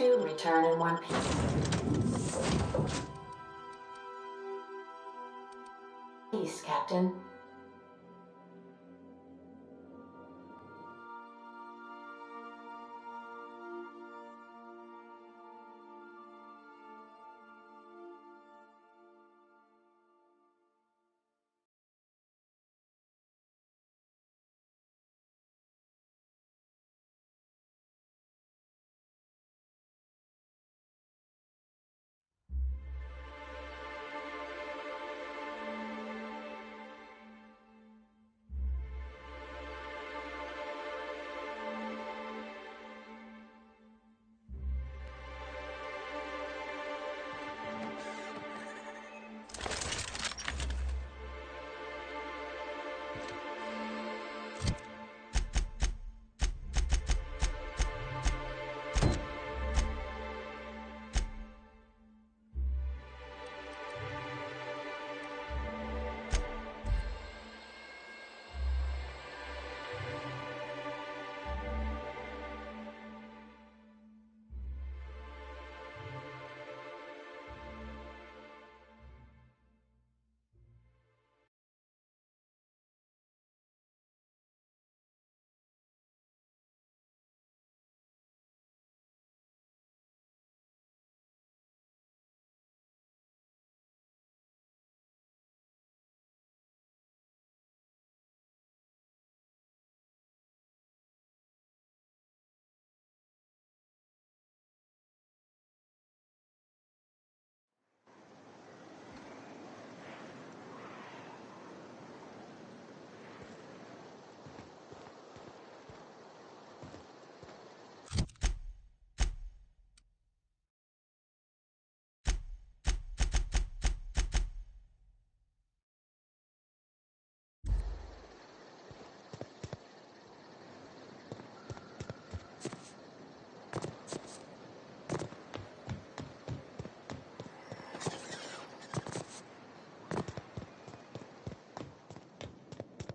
To return in one piece, Captain.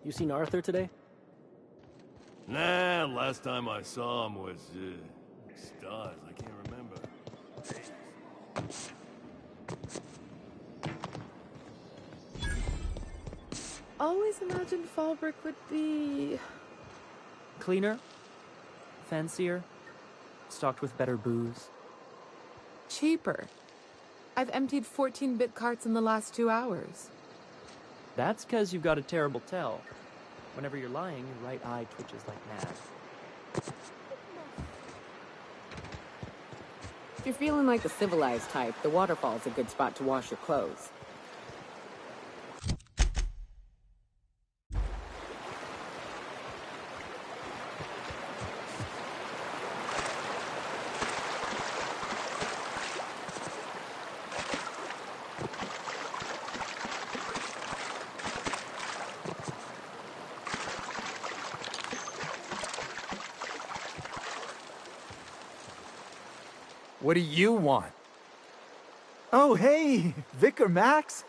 You seen Arthur today? Nah, last time I saw him was, stars. I can't remember. Always imagined Fallbrook would be... Cleaner, fancier, stocked with better booze. cheaper. I've emptied 14-bit carts in the last 2 hours. That's because you've got a terrible tell. Whenever you're lying, your right eye twitches like mad. If you're feeling like the civilized type, the waterfall's a good spot to wash your clothes. What do you want? Oh, hey, Vicar Max.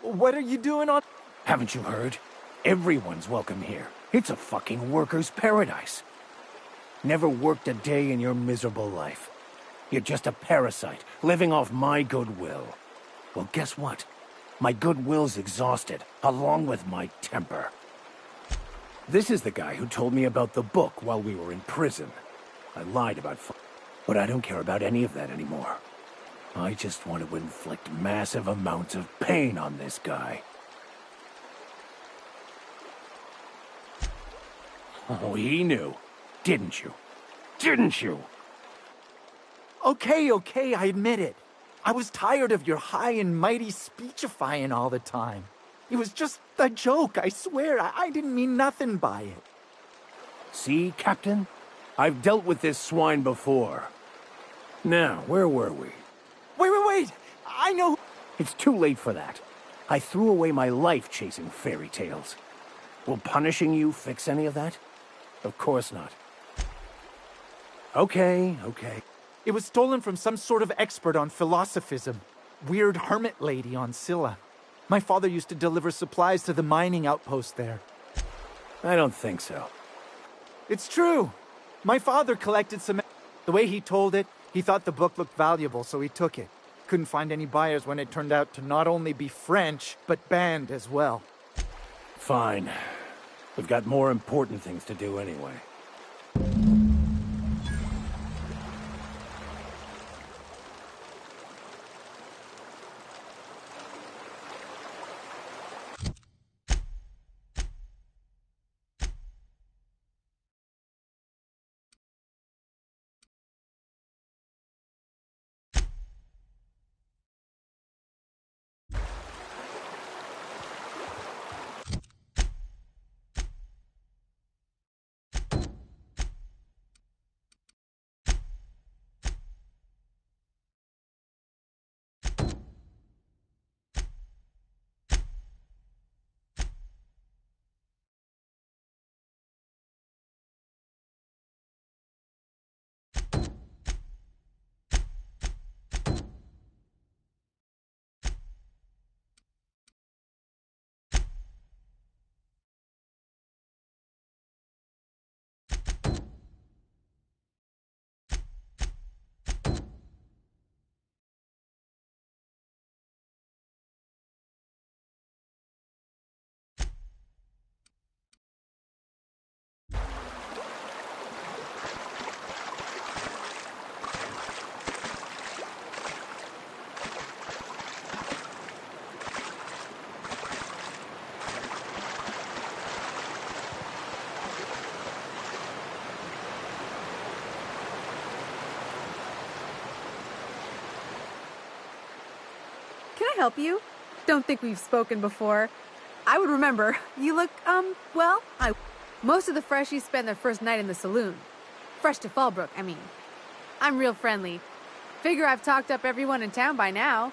What are you doing on... Haven't you heard? Everyone's welcome here. It's a fucking worker's paradise. Never worked a day in your miserable life. You're just a parasite, living off my goodwill. Well, guess what? My goodwill's exhausted, along with my temper. This is the guy who told me about the book while we were in prison. I lied about... But I don't care about any of that anymore. I just want to inflict massive amounts of pain on this guy. Oh, he knew. Didn't you? Didn't you? Okay, I admit it. I was tired of your high and mighty speechifying all the time. It was just a joke, I swear. I didn't mean nothing by it. See, Captain? I've dealt with this swine before. Now, where were we? Wait! I know... It's too late for that. I threw away my life chasing fairy tales. Will punishing you fix any of that? Of course not. Okay. It was stolen from some sort of expert on philosophism. Weird hermit lady on Scylla. My father used to deliver supplies to the mining outpost there. I don't think so. It's true. My father collected some... The way he told it, He thought the book looked valuable, so he took it. Couldn't find any buyers when it turned out to not only be French, but banned as well. Fine. We've got more important things to do anyway. Can I help you? Don't think we've spoken before. I would remember. You look, well, most of the freshies spend their first night in the saloon. Fresh to Fallbrook, I mean. I'm real friendly. Figure I've talked up everyone in town by now.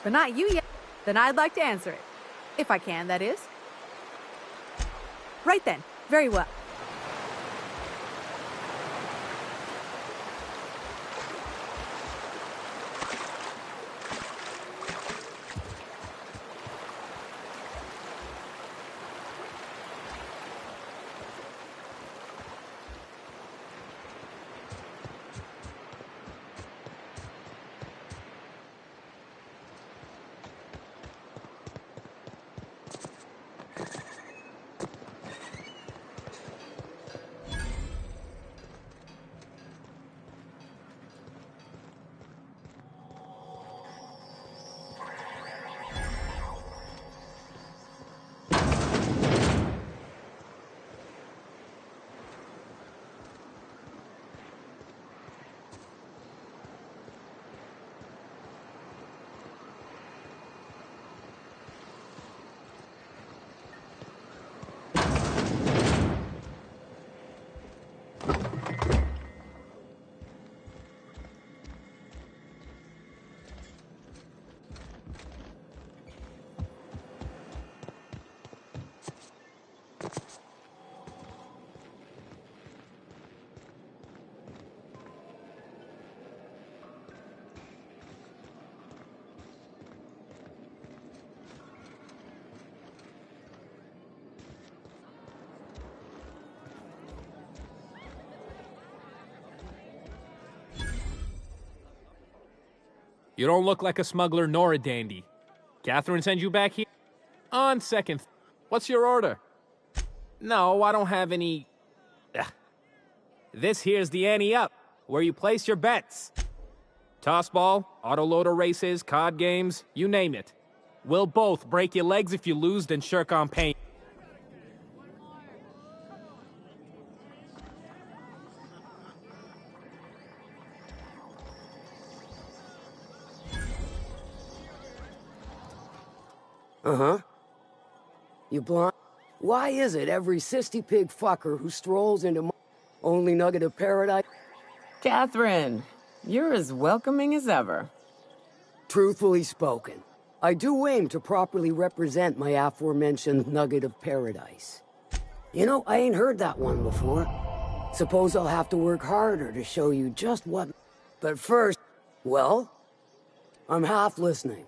But not you yet. Then I'd like to answer it. If I can, that is. Right then. Very well. You don't look like a smuggler nor a dandy. Catherine sent you back here? On second. What's your order? No, I don't have any... Ugh. This here's the ante up, where you place your bets. Tossball, autoloader races, card games, you name it. We'll both break your legs if you lose, then shirk on pain. Uh-huh. You blind? Why is it every sissy pig fucker who strolls into my only nugget of paradise? Catherine, you're as welcoming as ever. Truthfully spoken, I do aim to properly represent my aforementioned nugget of paradise. You know, I ain't heard that one before. Suppose I'll have to work harder to show you just what... But first, well, I'm half listening.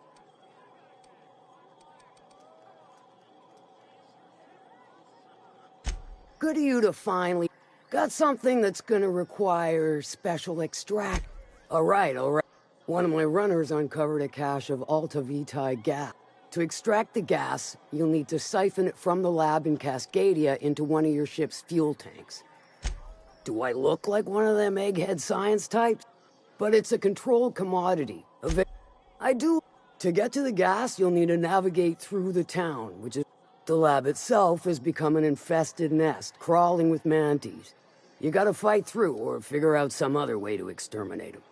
Good of you to finally... Got something that's gonna require special extract. All right, all right. One of my runners uncovered a cache of Alta Vitae gas. To extract the gas, you'll need to siphon it from the lab in Cascadia into one of your ship's fuel tanks. Do I look like one of them egghead science types? But it's a controlled commodity. I do. To get to the gas, you'll need to navigate through the town, which is... The lab itself has become an infested nest, crawling with mantis. You gotta fight through, or figure out some other way to exterminate them.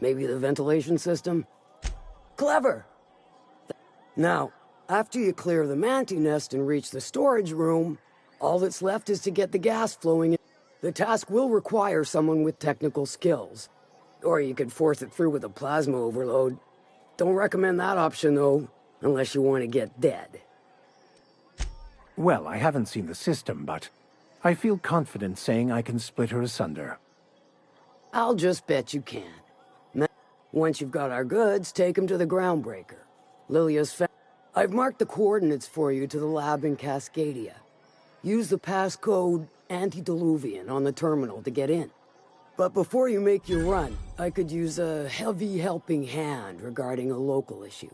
Maybe the ventilation system? Clever! Now, after you clear the manti nest and reach the storage room, all that's left is to get the gas flowing in. The task will require someone with technical skills. Or you could force it through with a plasma overload. Don't recommend that option, though, unless you want to get dead. Well, I haven't seen the system, but I feel confident saying I can split her asunder. I'll just bet you can. Once you've got our goods, take them to the groundbreaker. Lilia's I've marked the coordinates for you to the lab in Cascadia. Use the passcode Antediluvian on the terminal to get in. But before you make your run, I could use a heavy helping hand regarding a local issue.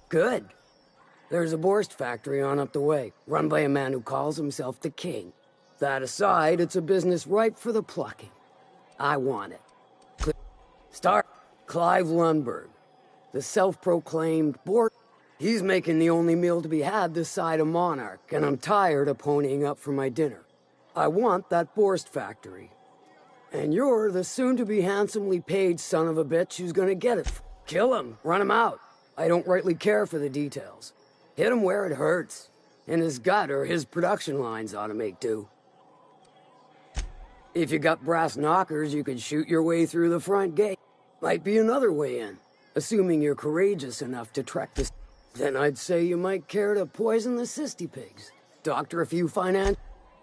Good. There's a Borst factory on up the way, run by a man who calls himself the King. That aside, it's a business ripe for the plucking. I want it. Start Clive Lundberg, the self-proclaimed Borst. He's making the only meal to be had this side of Monarch, and I'm tired of ponying up for my dinner. I want that Borst factory. And you're the soon-to-be handsomely paid son of a bitch who's gonna get it. Kill him, run him out. I don't rightly care for the details. Hit him where it hurts. And his gut or his production lines ought to make do. If you got brass knockers, you could shoot your way through the front gate. Might be another way in, assuming you're courageous enough to trek this. Then I'd say you might care to poison the cysty pigs. Doctor a few finance.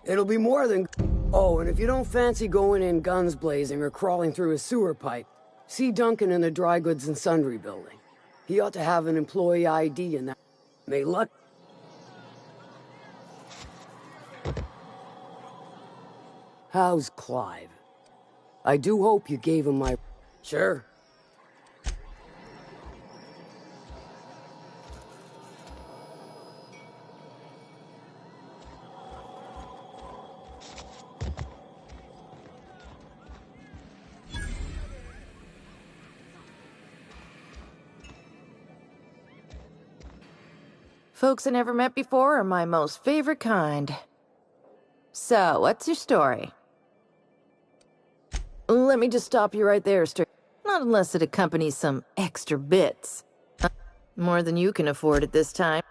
It'll be more than... Oh, and if you don't fancy going in guns blazing or crawling through a sewer pipe, see Duncan in the dry goods and sundry building. He ought to have an employee ID in that. May luck... How's Clive? I do hope you gave him my... Sure. Folks I never met before are my most favorite kind. So, what's your story? Let me just stop you right there, Not unless it accompanies some extra bits. More than you can afford at this time.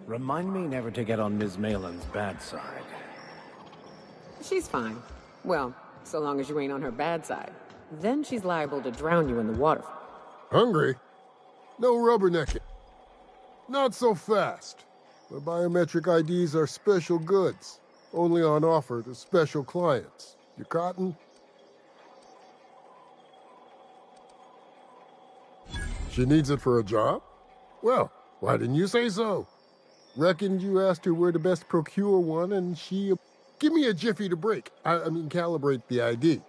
Remind me never to get on Ms. Malin's bad side. She's fine. Well, so long as you ain't on her bad side. Then she's liable to drown you in the water. Hungry? No rubbernecking. Not so fast. The biometric IDs are special goods. Only on offer to special clients. You cotton? She needs it for a job? Well, why didn't you say so? Reckoned you asked her where to best procure one, and she... Give me a jiffy to break. I mean, calibrate the ID.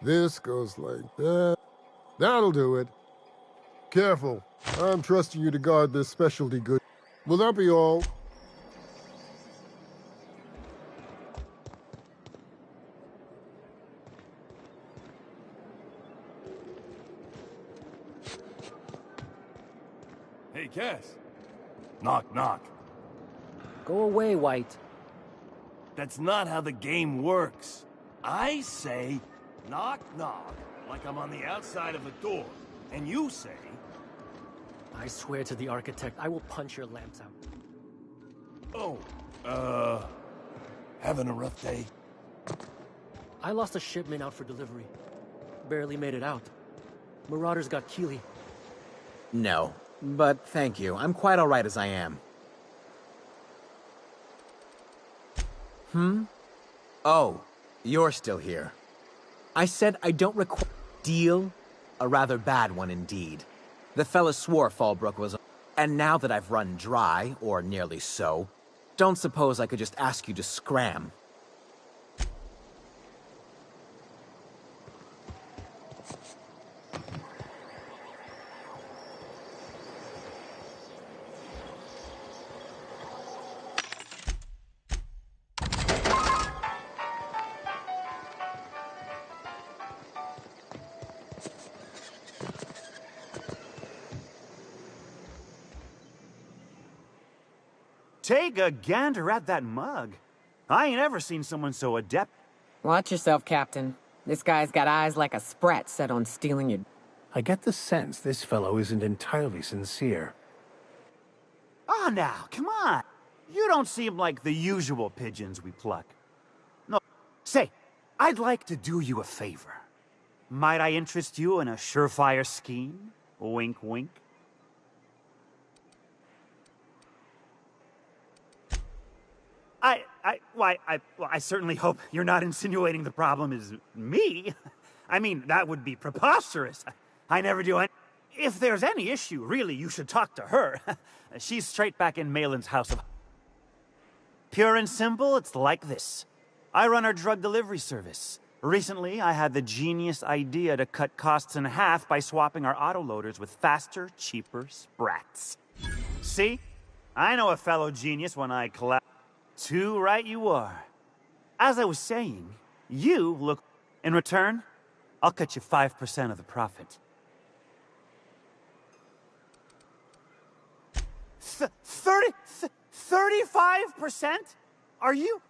This goes like that. That'll do it. Careful. I'm trusting you to guard this specialty good. Will that be all? Hey, Cass. Knock, knock. Go away, White. That's not how the game works. I say, knock, knock, like I'm on the outside of a door. And you say... I swear to the architect, I will punch your lamps out. Oh, having a rough day? I lost a shipment out for delivery. Barely made it out. Marauders got Keely. No, But thank you. I'm quite all right as I am. Oh, you're still here. I said I don't require deal. A rather bad one indeed. The fella swore Fallbrook was... And now that I've run dry, or nearly so, don't suppose I could just ask you to scram. Take a gander at that mug. I ain't ever seen someone so adept. Watch yourself, Captain. This guy's got eyes like a sprat set on stealing your... I get the sense this fellow isn't entirely sincere. Ah, now, come on. You don't seem like the usual pigeons we pluck. No, say, I'd like to do you a favor. Might I interest you in a surefire scheme? Wink, wink. I certainly hope you're not insinuating the problem is me. I mean, that would be preposterous. I never do any... If there's any issue, really, you should talk to her. She's straight back in Malin's house of... Pure and simple, it's like this. I run our drug delivery service. Recently, I had the genius idea to cut costs in half by swapping our autoloaders with faster, cheaper sprats. See? I know a fellow genius when I collapse. Too right you are. As I was saying, you look... In return, I'll cut you 5% of the profit. 35%? Are you...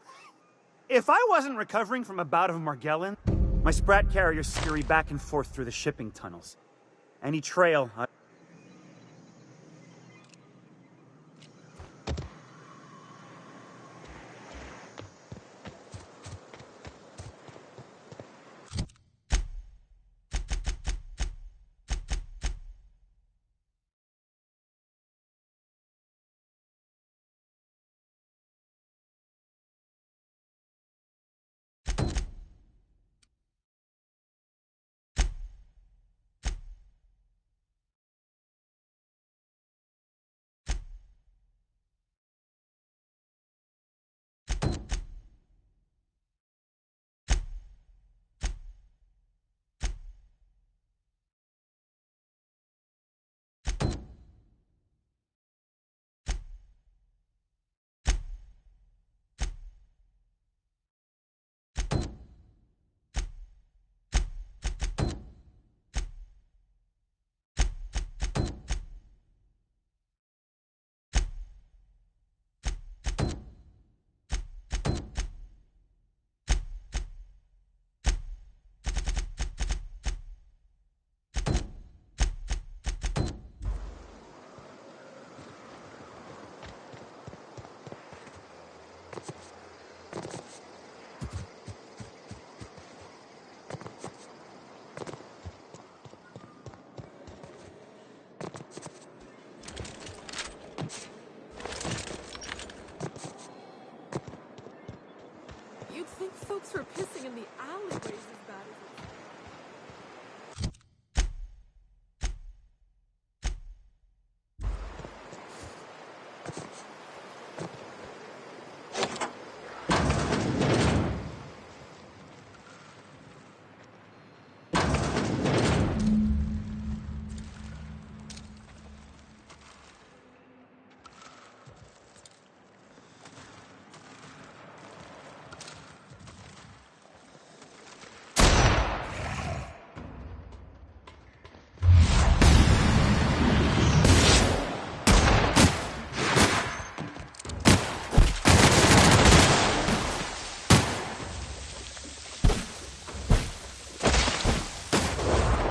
If I wasn't recovering from a bout of Margellin, my sprat carriers scurry back and forth through the shipping tunnels. Any trail... You'd think folks were pissing in the alleyways as bad as it...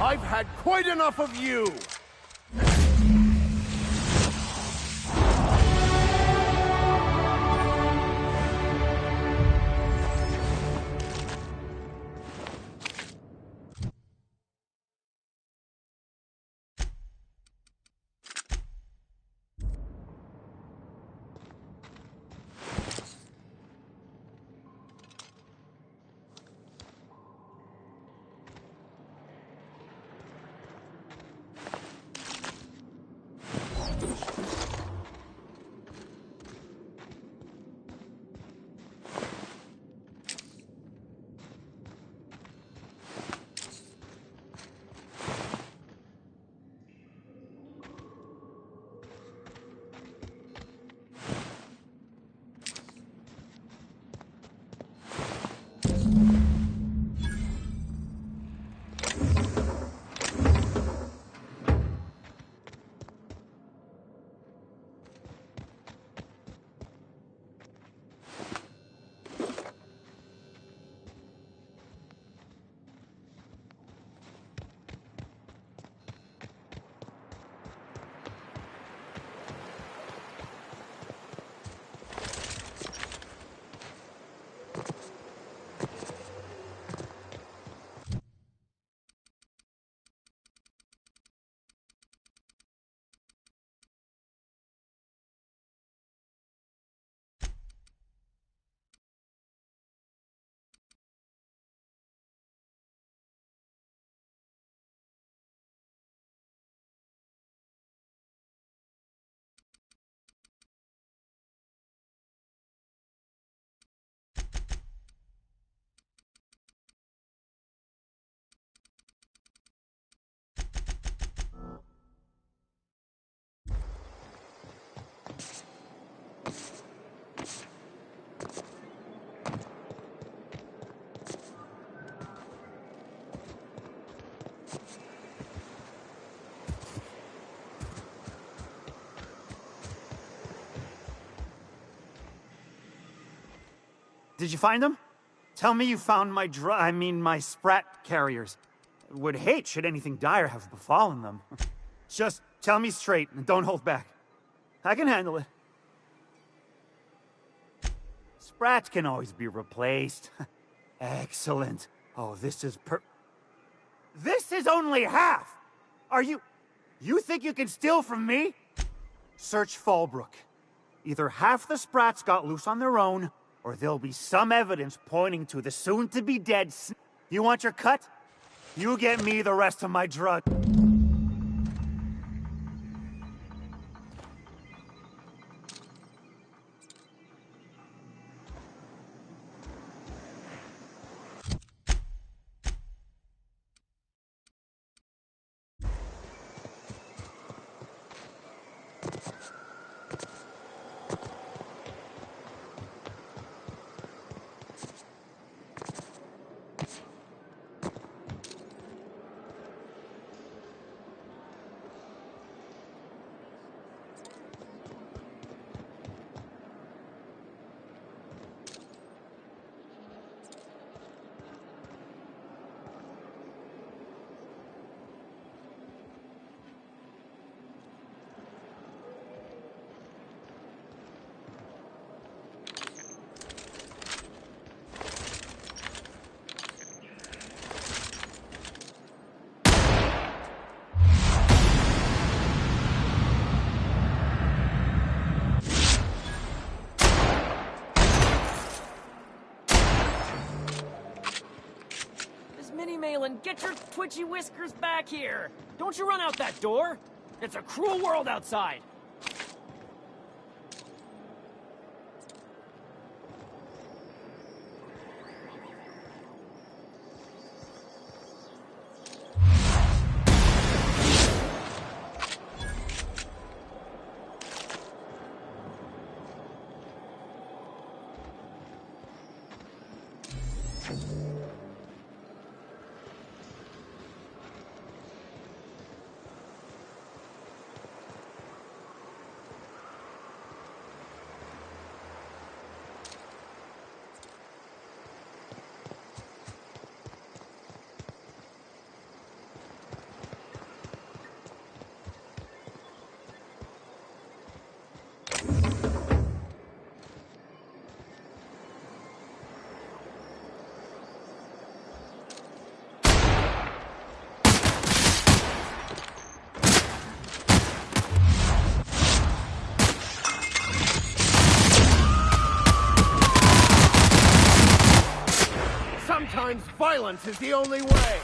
I've had quite enough of you! Did you find them? Tell me you found my sprat carriers. Would hate should anything dire have befallen them. Just tell me straight and don't hold back. I can handle it. Sprats can always be replaced. Excellent. Oh, this is This is only half! You think you can steal from me? Search Fallbrook. Either half the Sprats got loose on their own, or there'll be some evidence pointing to the soon-to-be-dead You want your cut? You get me the rest of my drug. Malin, get your twitchy whiskers back here! Don't you run out that door! It's a cruel world outside! Sometimes violence is the only way!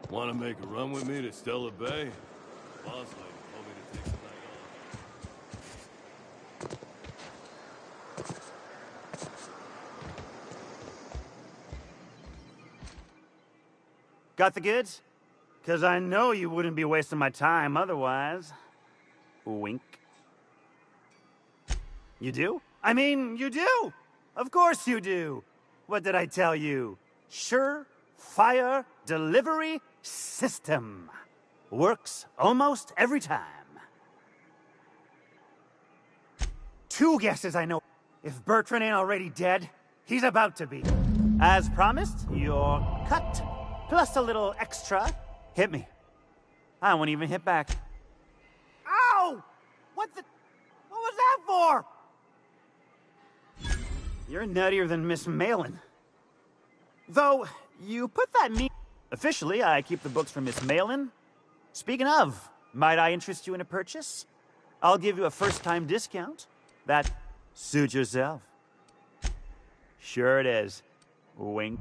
Want to make a run with me to Stella Bay? Boss lady told me to take the night off. Got the goods? 'Cause I know you wouldn't be wasting my time otherwise. Wink. You do? I mean, you do! Of course you do! What did I tell you? Sure-fire delivery system. Works almost every time. 2 guesses, I know. If Bertrand ain't already dead, he's about to be. As promised, you're cut. Plus a little extra. Hit me. I won't even hit back. Ow! What was that for? You're nuttier than Miss Malin. Though, you put that me... Officially, I keep the books for Miss Malin. Speaking of, might I interest you in a purchase? I'll give you a first-time discount. That suit yourself. Sure it is. Wink.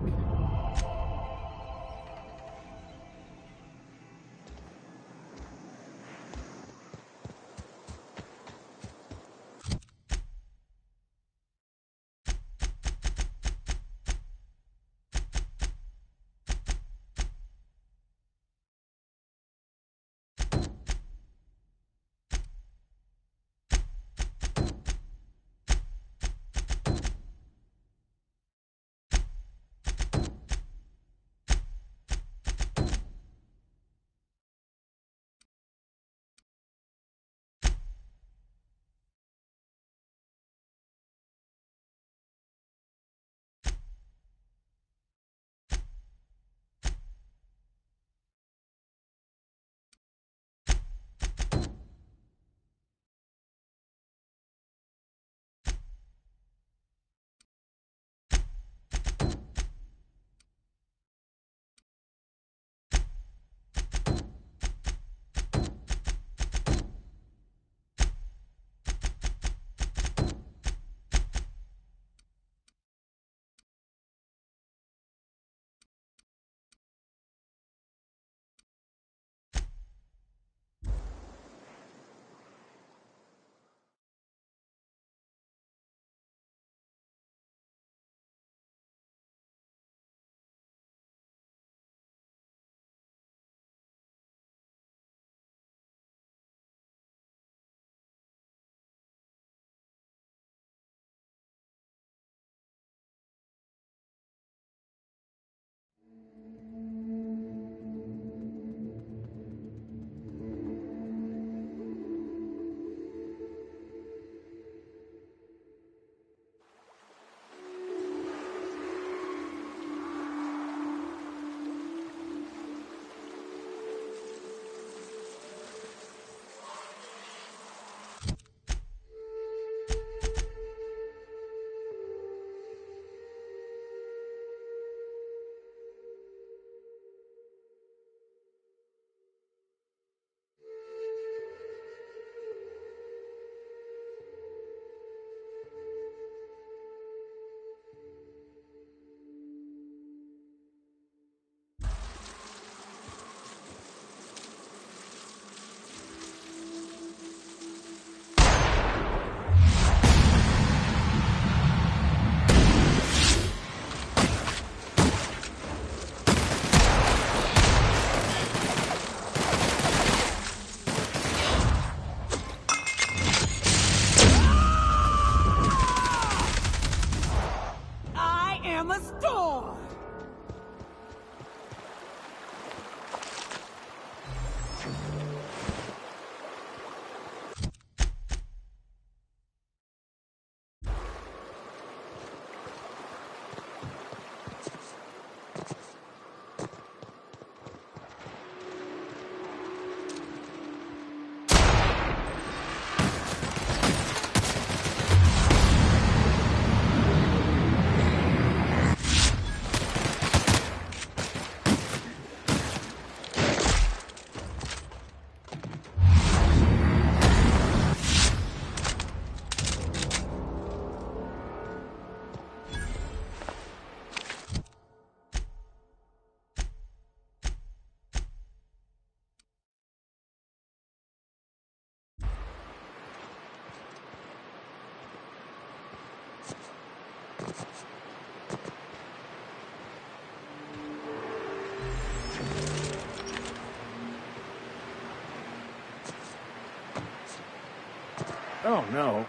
Oh, no.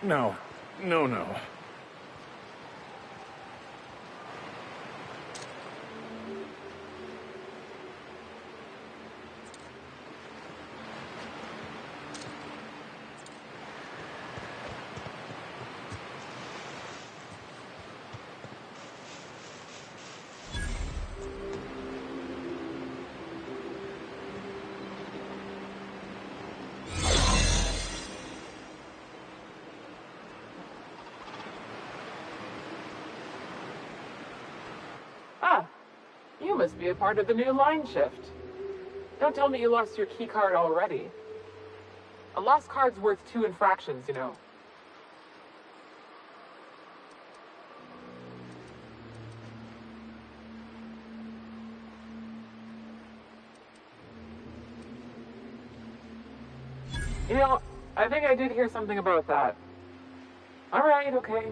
No. No, no. Ah, you must be a part of the new line shift. Don't tell me you lost your key card already. A lost card's worth 2 infractions, you know. You know, I think I did hear something about that. Alright, okay.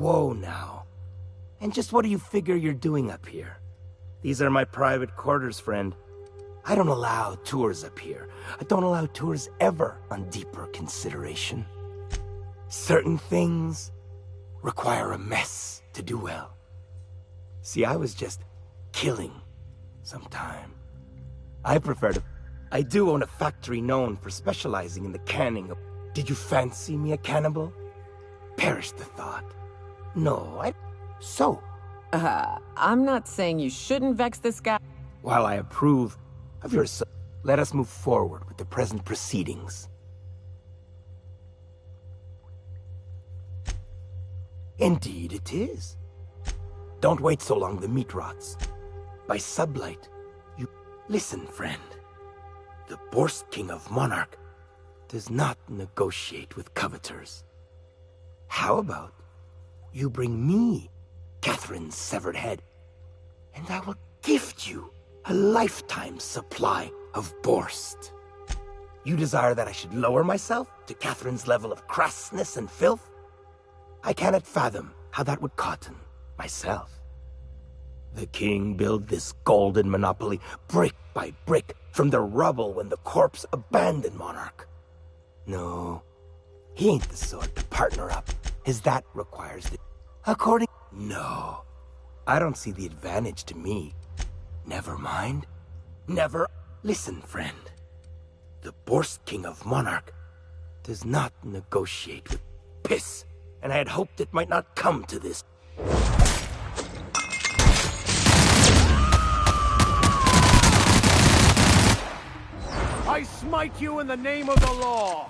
Whoa now. And just what do you figure you're doing up here? These are my private quarters, friend. I don't allow tours up here. I don't allow tours ever on deeper consideration. Certain things require a mess to do well. See, I was just killing some time. I prefer to... I do own a factory known for specializing in the canning of... Did you fancy me a cannibal? Perish the thought. No, So? I'm not saying you shouldn't vex this guy. While I approve of your... Let us move forward with the present proceedings. Indeed it is. Don't wait so long, the meat rots. By sublight, you... Listen, friend. The Borst King of Monarch does not negotiate with coveters. How about you bring me Catherine's severed head, and I will gift you a lifetime supply of Borst. You desire that I should lower myself to Catherine's level of crassness and filth? I cannot fathom how that would cotton myself. The king built this golden monopoly brick by brick from the rubble when the corpse abandoned Monarch. No, he ain't the sort to partner up, as that requires the... According... No, I don't see the advantage to me. Never mind. Never... Listen, friend. The Borst King of Monarch does not negotiate with piss, and I had hoped it might not come to this. I smite you in the name of the law!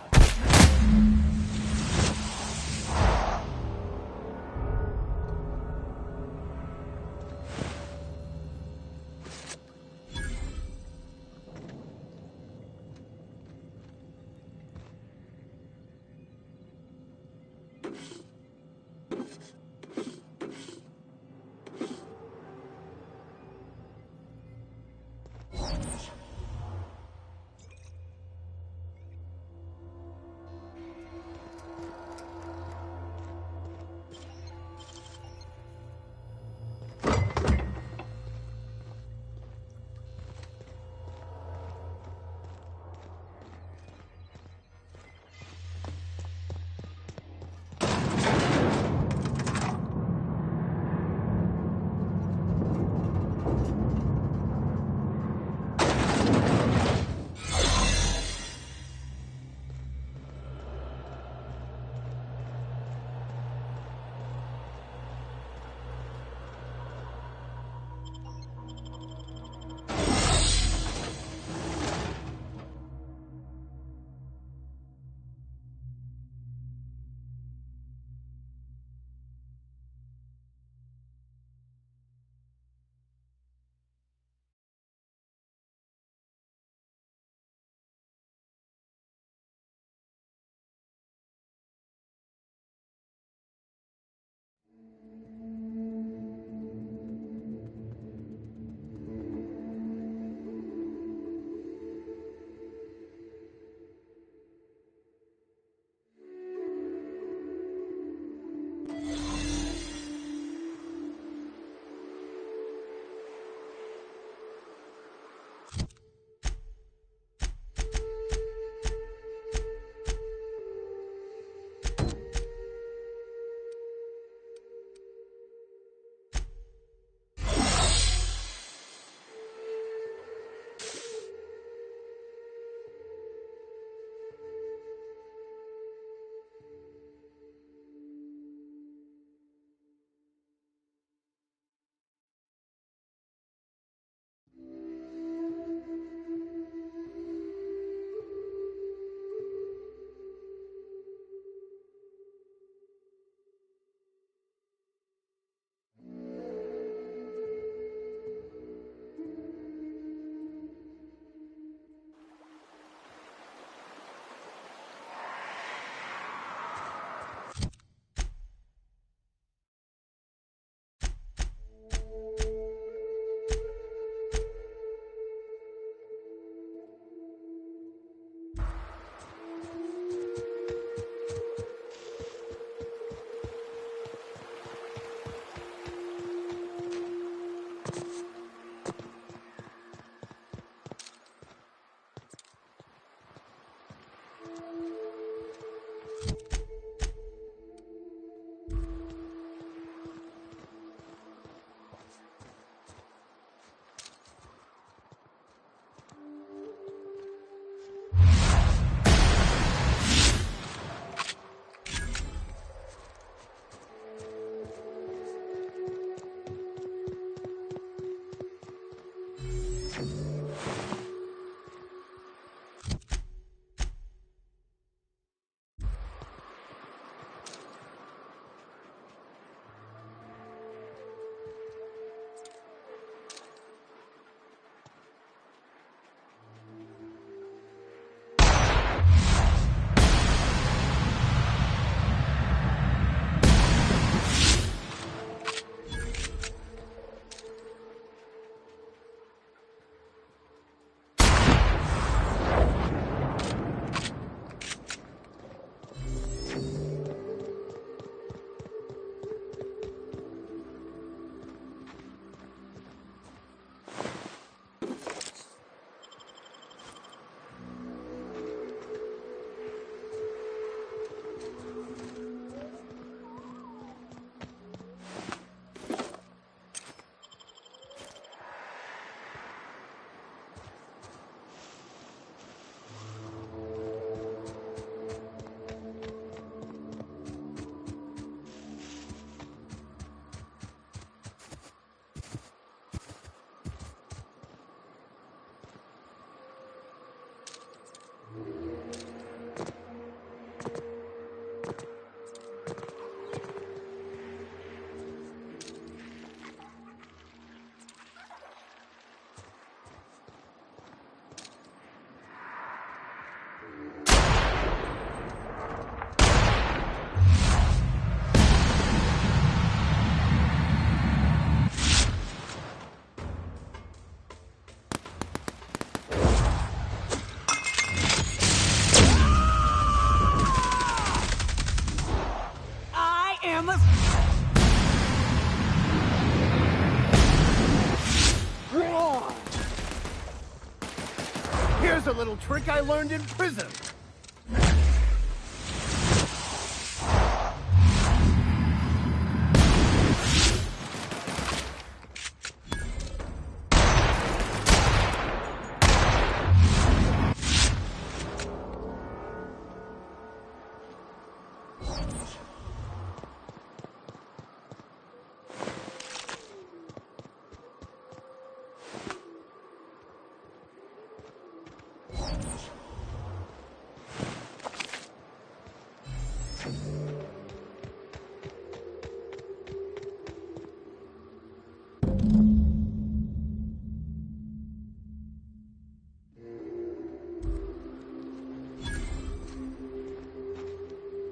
Here's a little trick I learned in prison.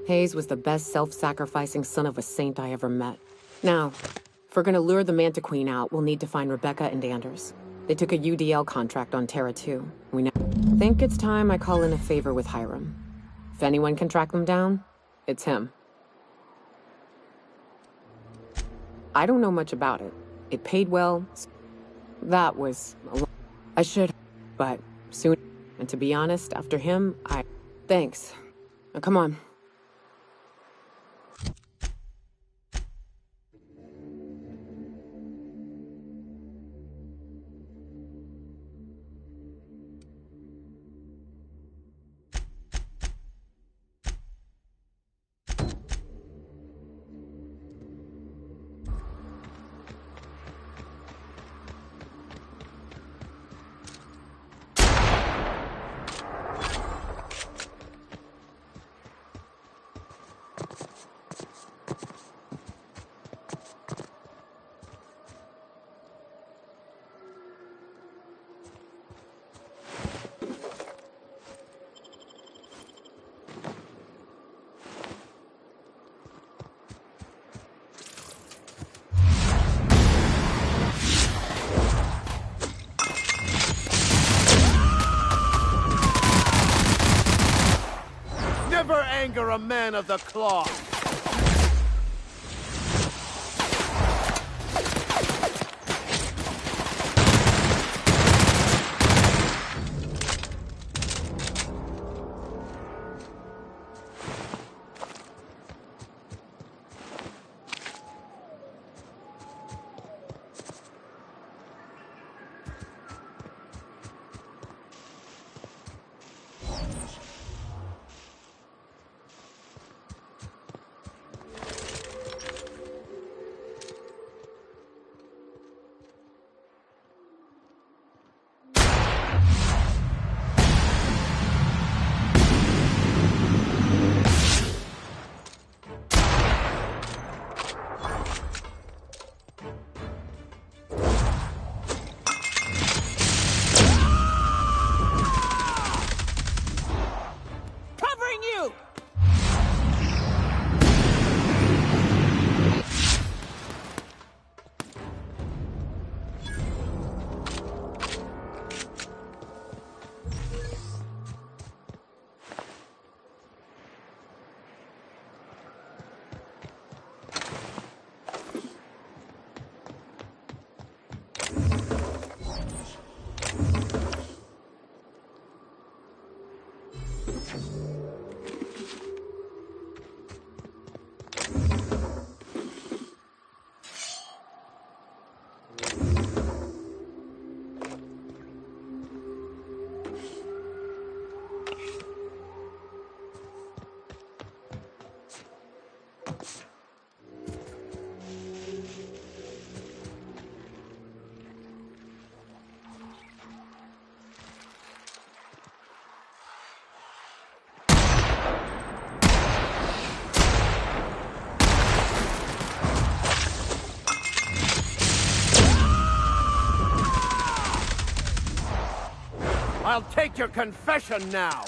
Hayes was the best self-sacrificing son of a saint I ever met. Now, if we're gonna lure the Manta Queen out, we'll need to find Rebecca and Anders. They took a UDL contract on Terra 2. We now think it's time I call in a favor with Hiram. If anyone can track them down, it's him. I don't know much about it. It paid well. That was I should, but soon. And to be honest, after him, Thanks. Now come on. Never anger a man of the cloth. I'll take your confession now.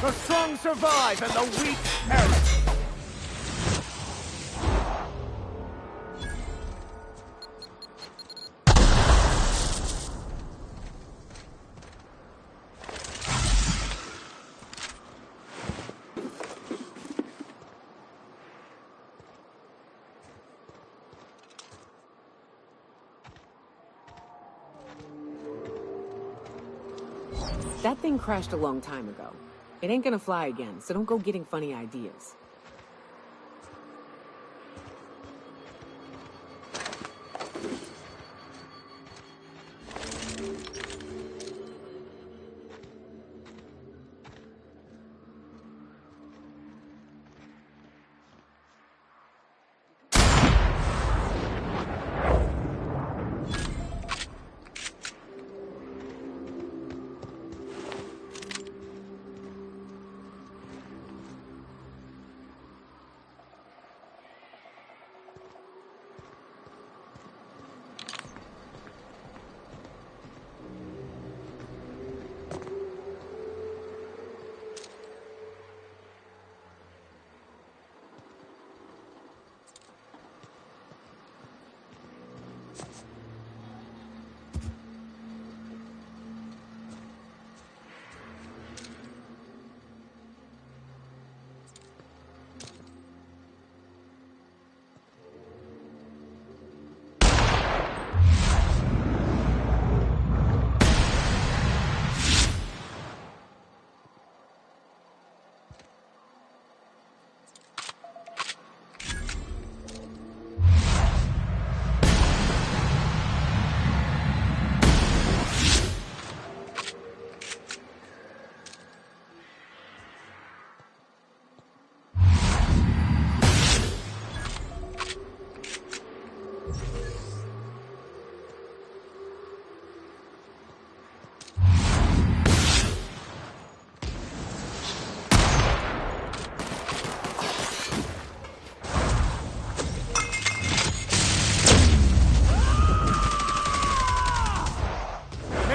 The strong survive and the weak perish. That thing crashed a long time ago. It ain't gonna fly again, so don't go getting funny ideas.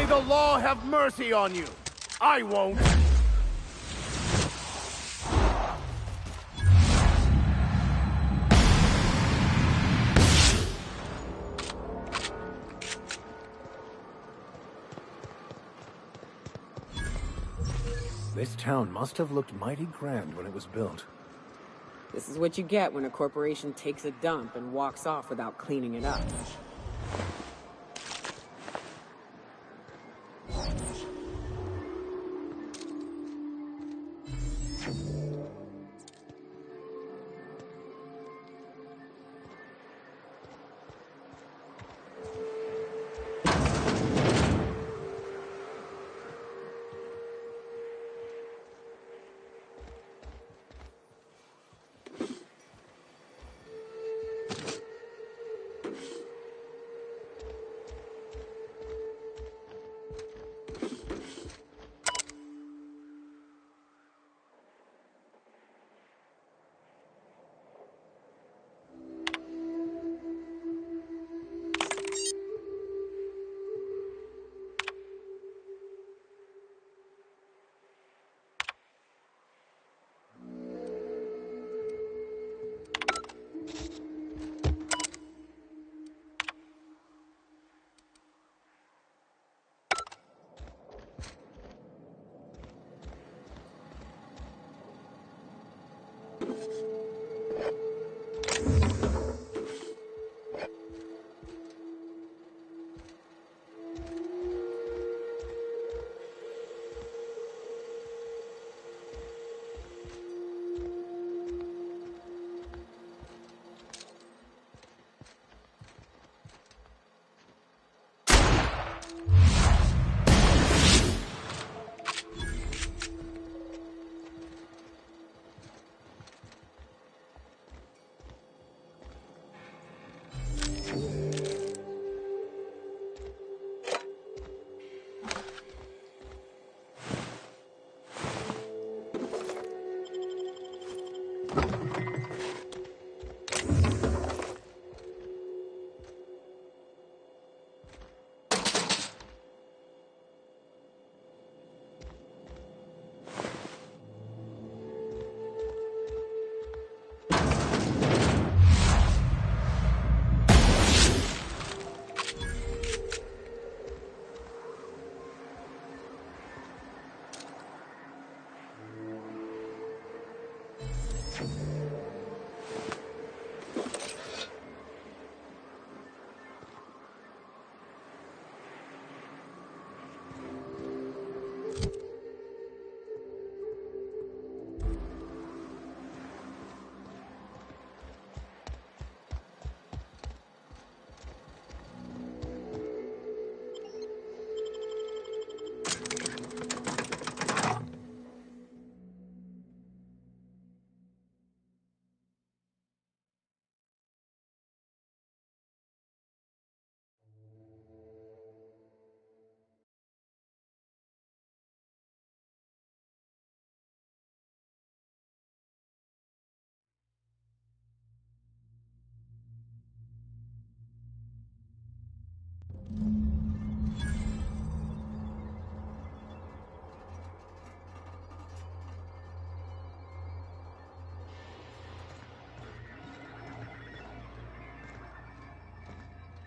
The law have mercy on you. I won't. This town must have looked mighty grand when it was built. This is what you get when a corporation takes a dump and walks off without cleaning it up.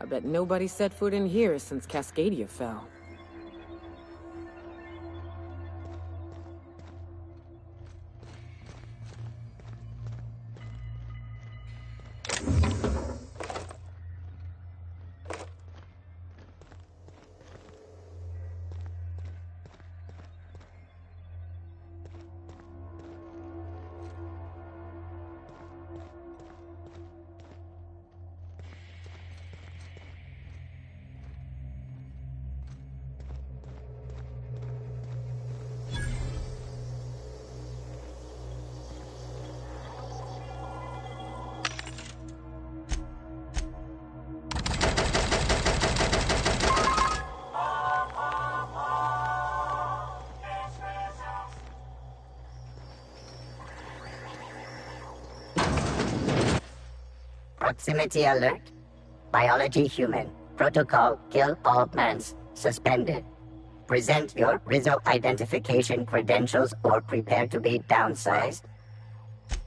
I bet nobody set foot in here since Cascadia fell. Proximity alert. Biology human. Protocol kill all plants. Suspended. Present your Rizzo identification credentials or prepare to be downsized.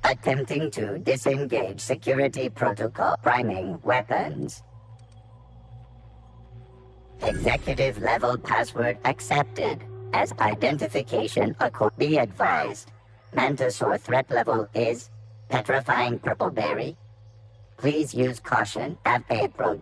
Attempting to disengage security protocol. Priming weapons. Executive level password accepted. As identification could be advised. Mantisaur threat level is petrifying purpleberry. Please use caution. Have a pro.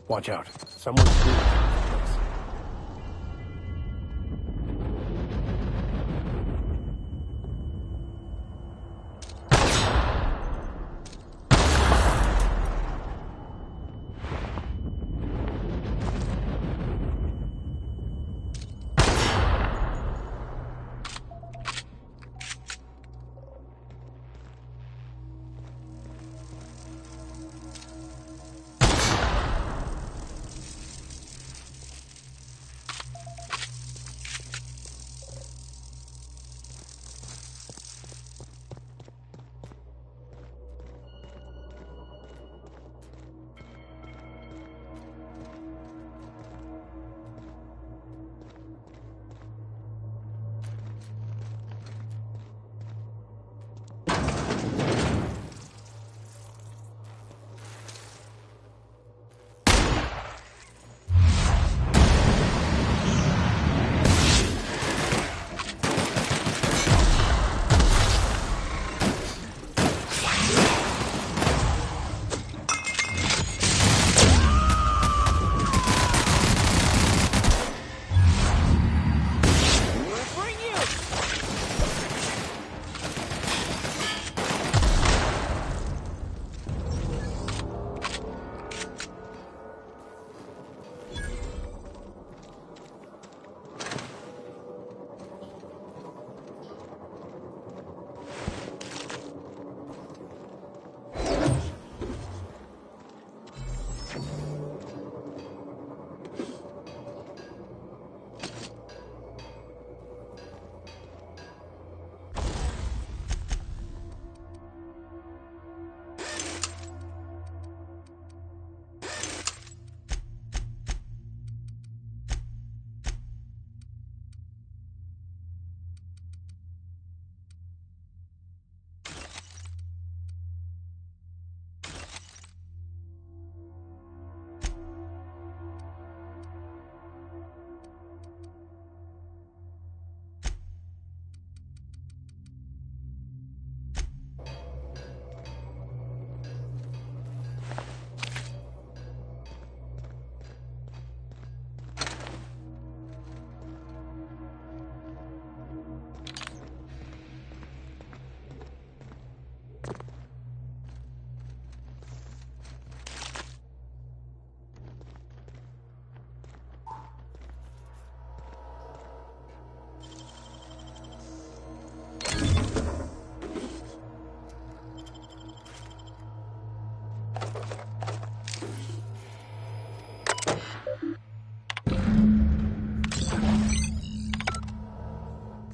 Watch out. Someone's stealing from this place.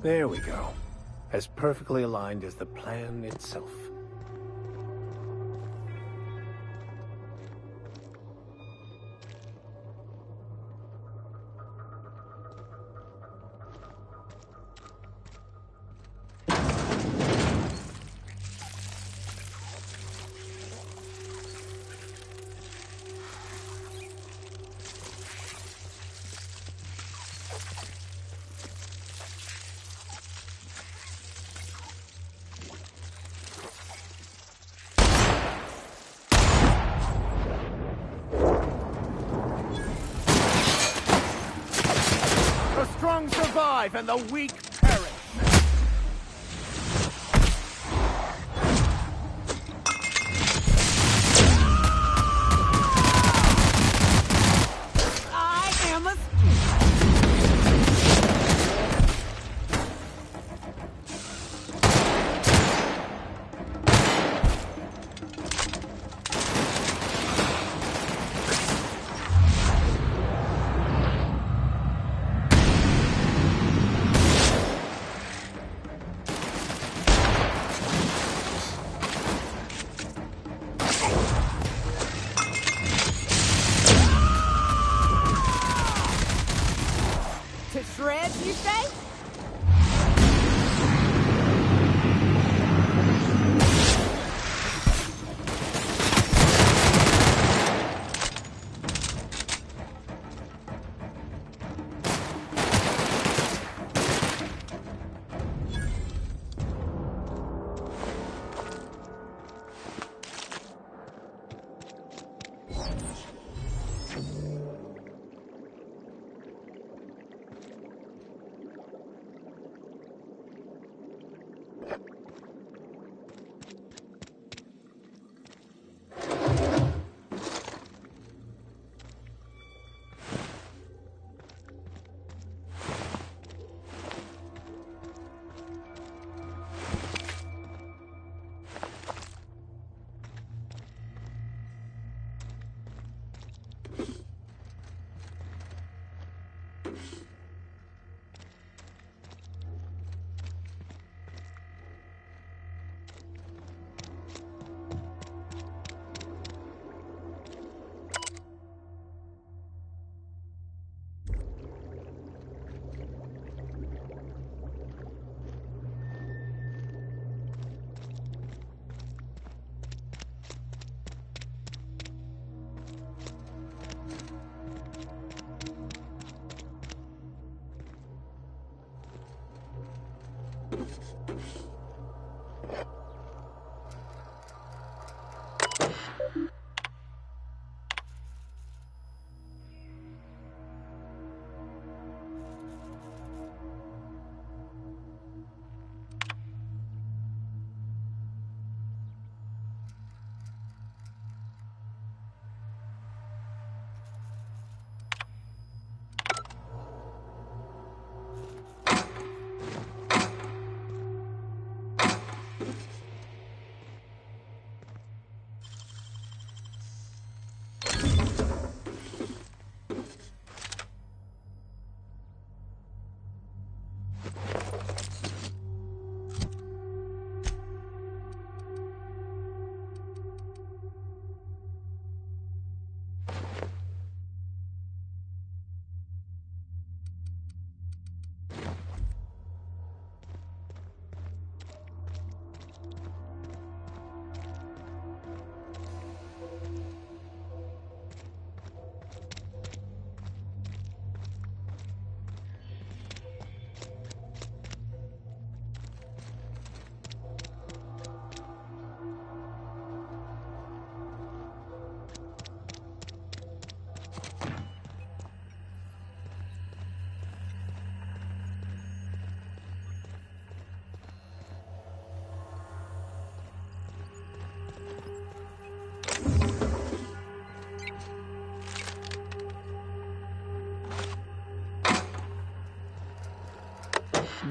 There we go. As perfectly aligned as the plan itself. strong survive and the weak perish. I am a... To shreds, you say?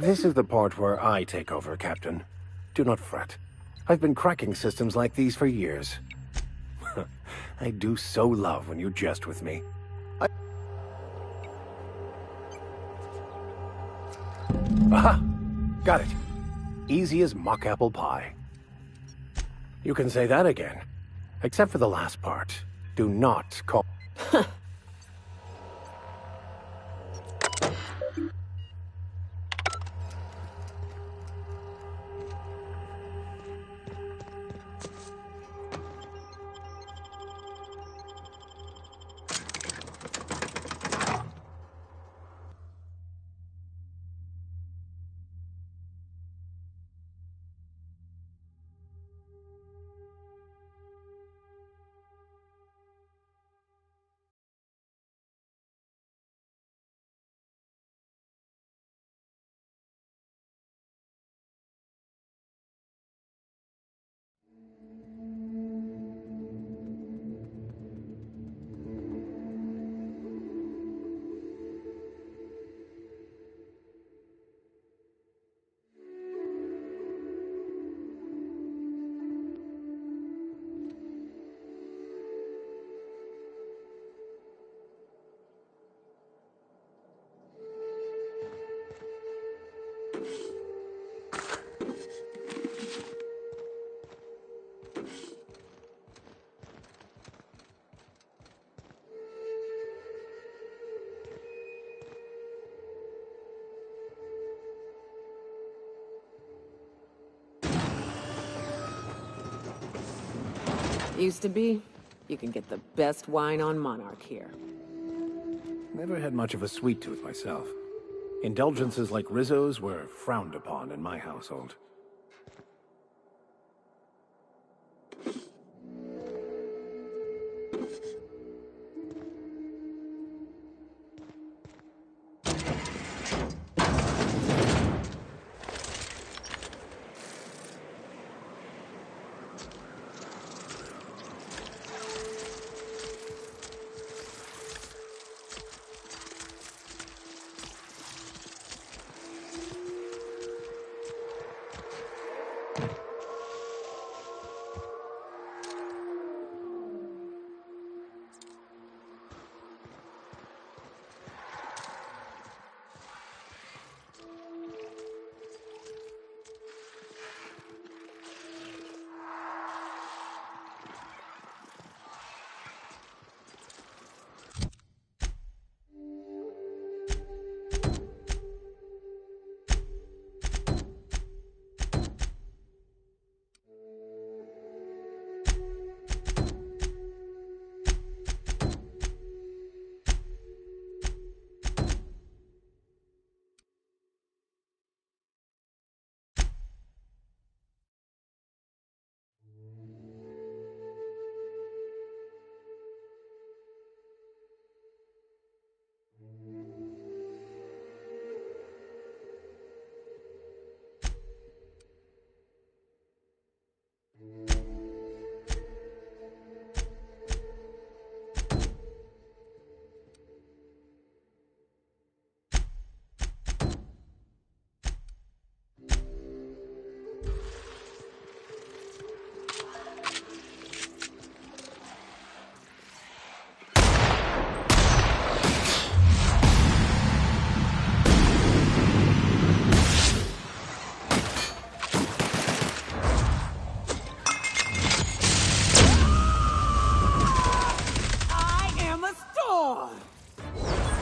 This is the part where I take over, Captain. Do not fret. I've been cracking systems like these for years. I do so love when you jest with me. Aha! Got it. Easy as mock apple pie. You can say that again. Except for the last part. Do not call... Used to be. You can get the best wine on Monarch here. Never had much of a sweet tooth myself. Indulgences like Rizzo's were frowned upon in my household.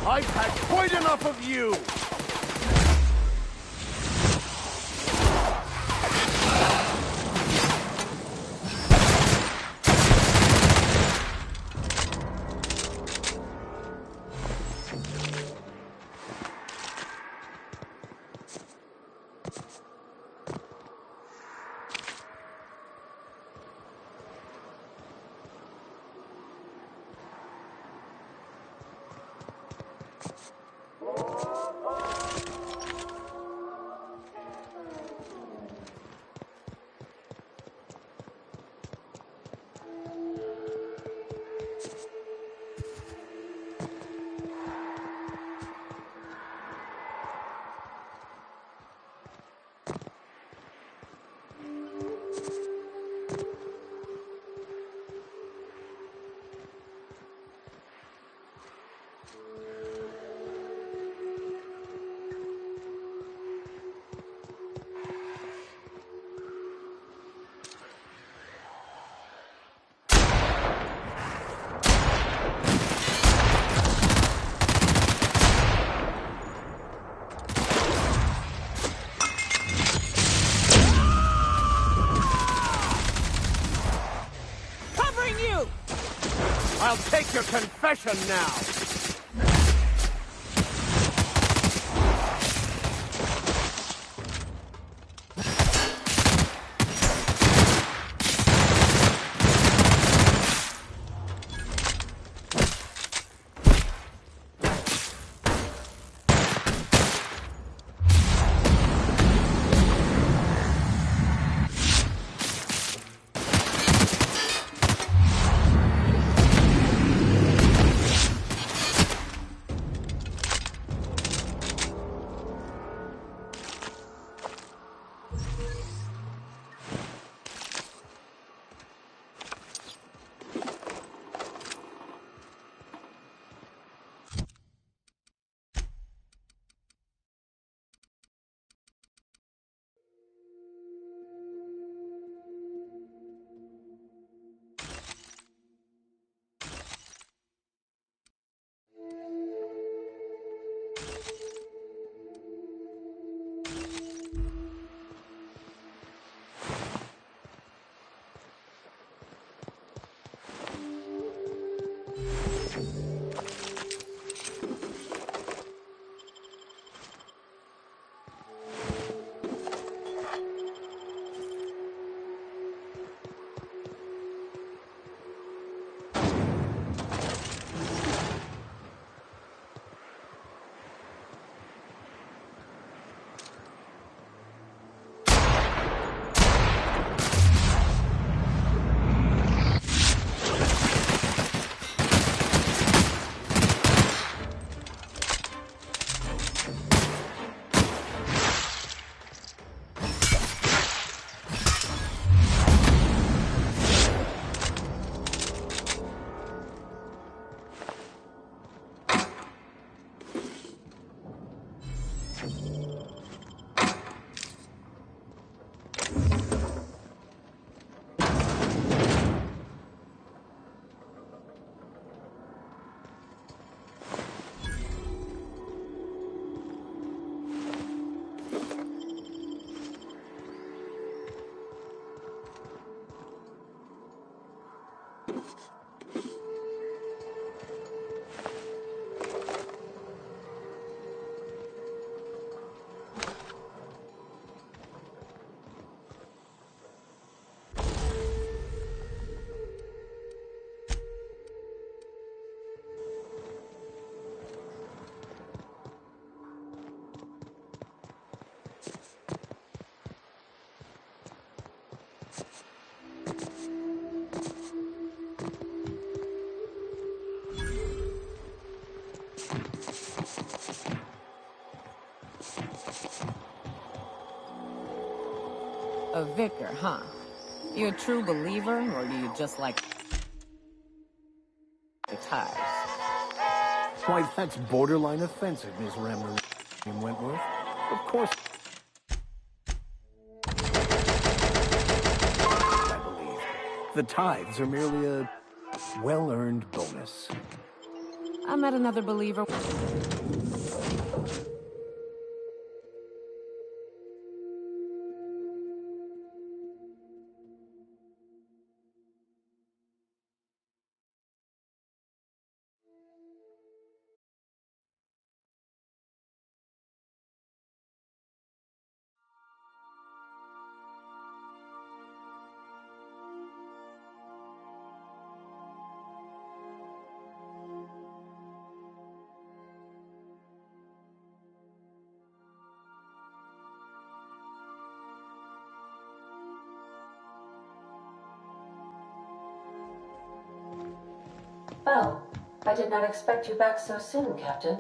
I've had quite enough of you! I'll take your confession now! A vicar, huh? You a true believer, or do you just like the tithes? Why, that's borderline offensive, Miss Remmer in Wentworth. Of course. I believe. The tithes are merely a well-earned bonus. I met another believer. Well, I did not expect you back so soon, Captain.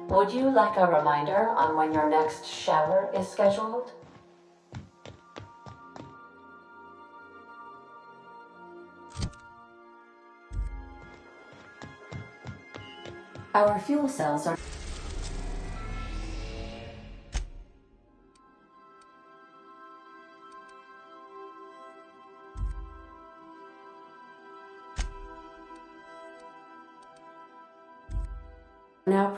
Would you like a reminder on when your next shower is scheduled? Our fuel cells are... now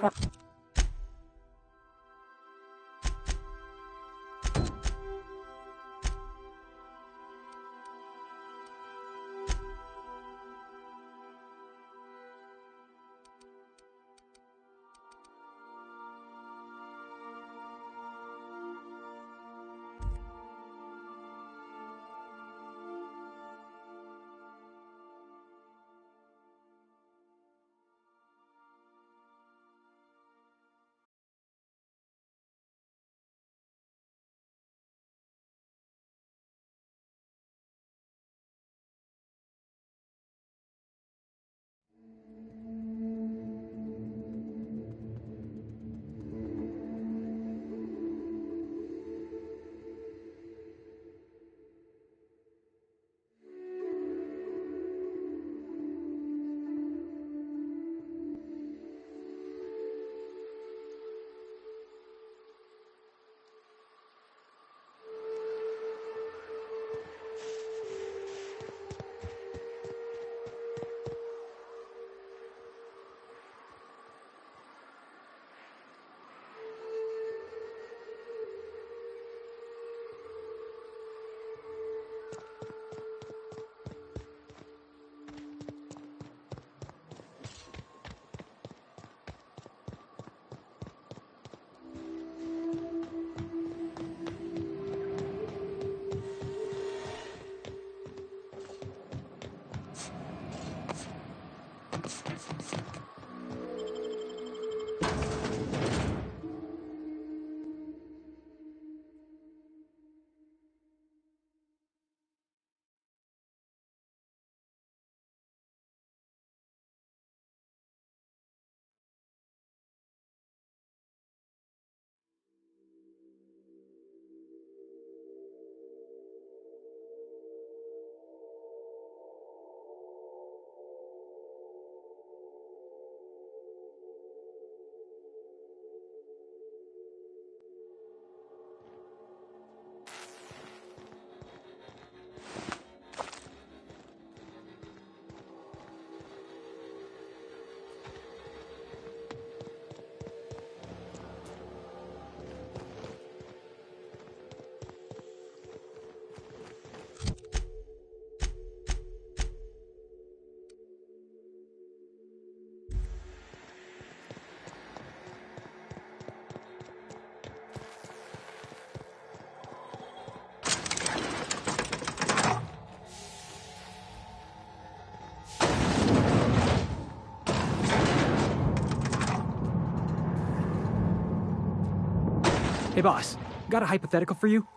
Hey boss, got a hypothetical for you?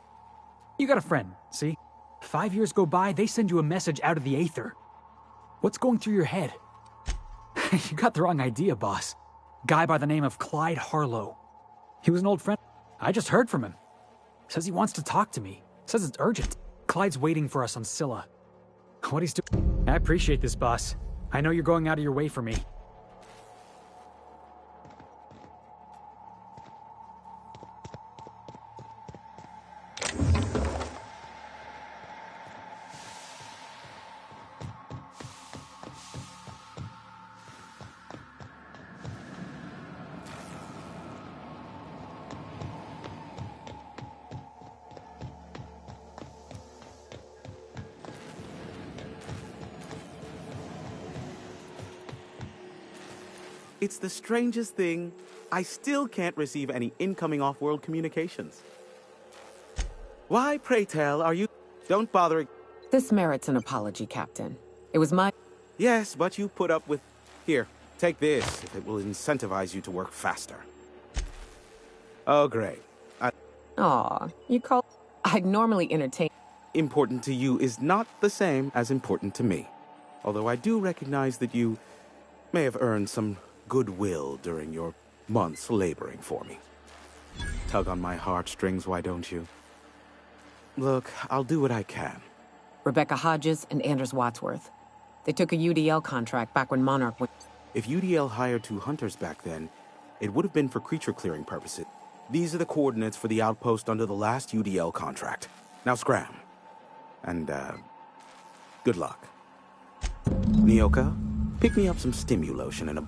You got a friend, see? 5 years go by, they send you a message out of the aether. What's going through your head? You got the wrong idea, boss. Guy by the name of Clyde Harlow. He was an old friend. I just heard from him. Says he wants to talk to me. Says it's urgent. Clyde's waiting for us on Scylla. What he's doing... I appreciate this, boss. I know you're going out of your way for me. It's the strangest thing. I still can't receive any incoming off-world communications. Why, pray tell, are you... Don't bother... This merits an apology, Captain. It was my... Yes, but you put up with... Here, take this, if it will incentivize you to work faster. Oh, great. Aw, you call... I'd normally entertain... Important to you is not the same as important to me. Although I do recognize that you may have earned some goodwill during your months laboring for me. Tug on my heartstrings, why don't you? Look, I'll do what I can. Rebecca Hodges and Anders Wadsworth. They took a UDL contract back when Monarch went... If UDL hired 2 hunters back then, it would have been for creature clearing purposes. These are the coordinates for the outpost under the last UDL contract. Now scram. And, good luck. Nyoka, pick me up some Stimulotion and a...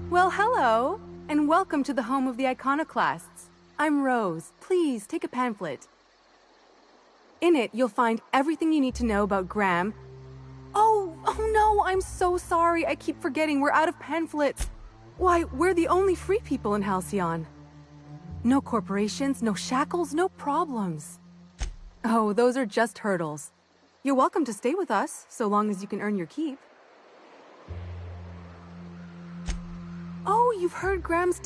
Well, hello, and welcome to the home of the Iconoclasts. I'm Rose. Please, take a pamphlet. In it, you'll find everything you need to know about Graham. Oh no, I'm so sorry. I keep forgetting we're out of pamphlets. Why, we're the only free people in Halcyon. No corporations, no shackles, no problems. Oh, those are just hurdles. You're welcome to stay with us, so long as you can earn your keep. Oh, you've heard Graham's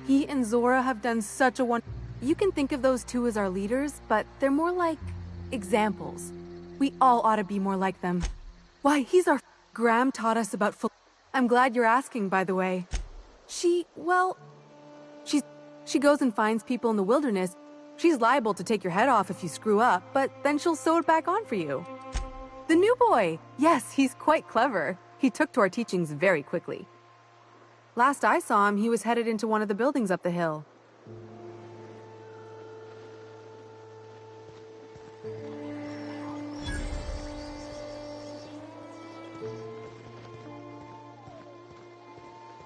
He and Zora have done such a You can think of those two as our leaders, but they're more like examples. We all ought to be more like them. Why, he's our... Graham taught us about... I'm glad you're asking, by the way. She's She goes and finds people in the wilderness. She's liable to take your head off if you screw up, but then she'll sew it back on for you. The new boy! Yes, he's quite clever. He took to our teachings very quickly. Last I saw him, he was headed into one of the buildings up the hill.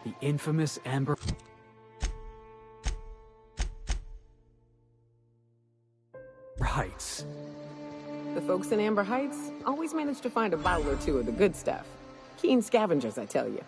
The infamous Amber Heights. The folks in Amber Heights always manage to find a bottle or two of the good stuff. Keen scavengers, I tell you.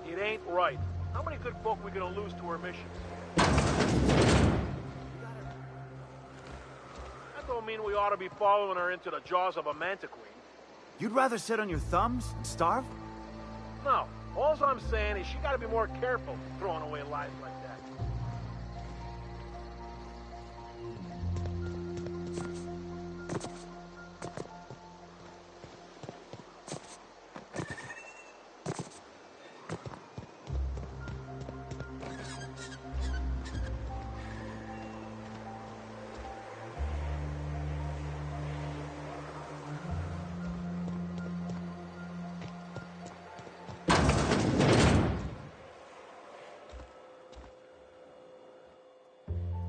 It ain't right. How many good folk we gonna lose to our missions? That don't mean we ought to be following her into the jaws of a manta queen. You'd rather sit on your thumbs and starve? No. All I'm saying is she gotta be more careful throwing away lives like that.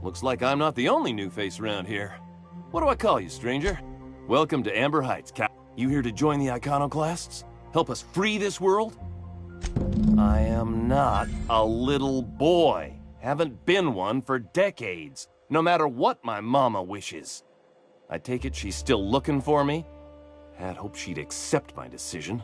Looks like I'm not the only new face around here. What do I call you, stranger? Welcome to Amber Heights, Cap. You here to join the Iconoclasts? Help us free this world? I am not a little boy. Haven't been one for decades, no matter what my mama wishes. I take it she's still looking for me? Had hoped she'd accept my decision.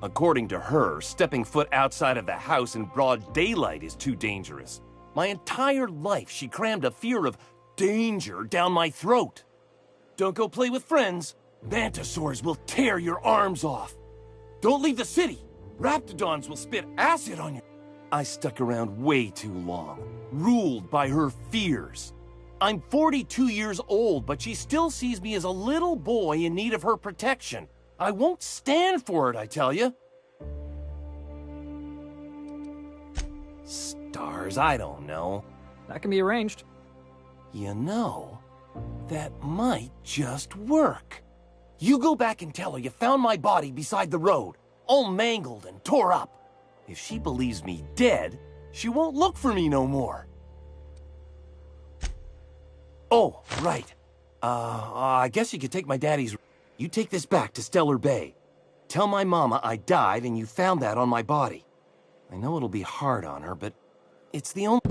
According to her, stepping foot outside of the house in broad daylight is too dangerous. My entire life, she crammed a fear of danger down my throat. Don't go play with friends. Mantisaurs will tear your arms off. Don't leave the city. Raptidons will spit acid on you. I stuck around way too long, ruled by her fears. I'm 42 years old, but she still sees me as a little boy in need of her protection. I won't stand for it, I tell you. Stars, I don't know. That can be arranged. You know, that might just work. You go back and tell her you found my body beside the road, all mangled and tore up. If she believes me dead, she won't look for me no more. Oh, right. I guess you could take my daddy's... You take this back to Stellar Bay. Tell my mama I died and you found that on my body. I know it'll be hard on her, but it's the only...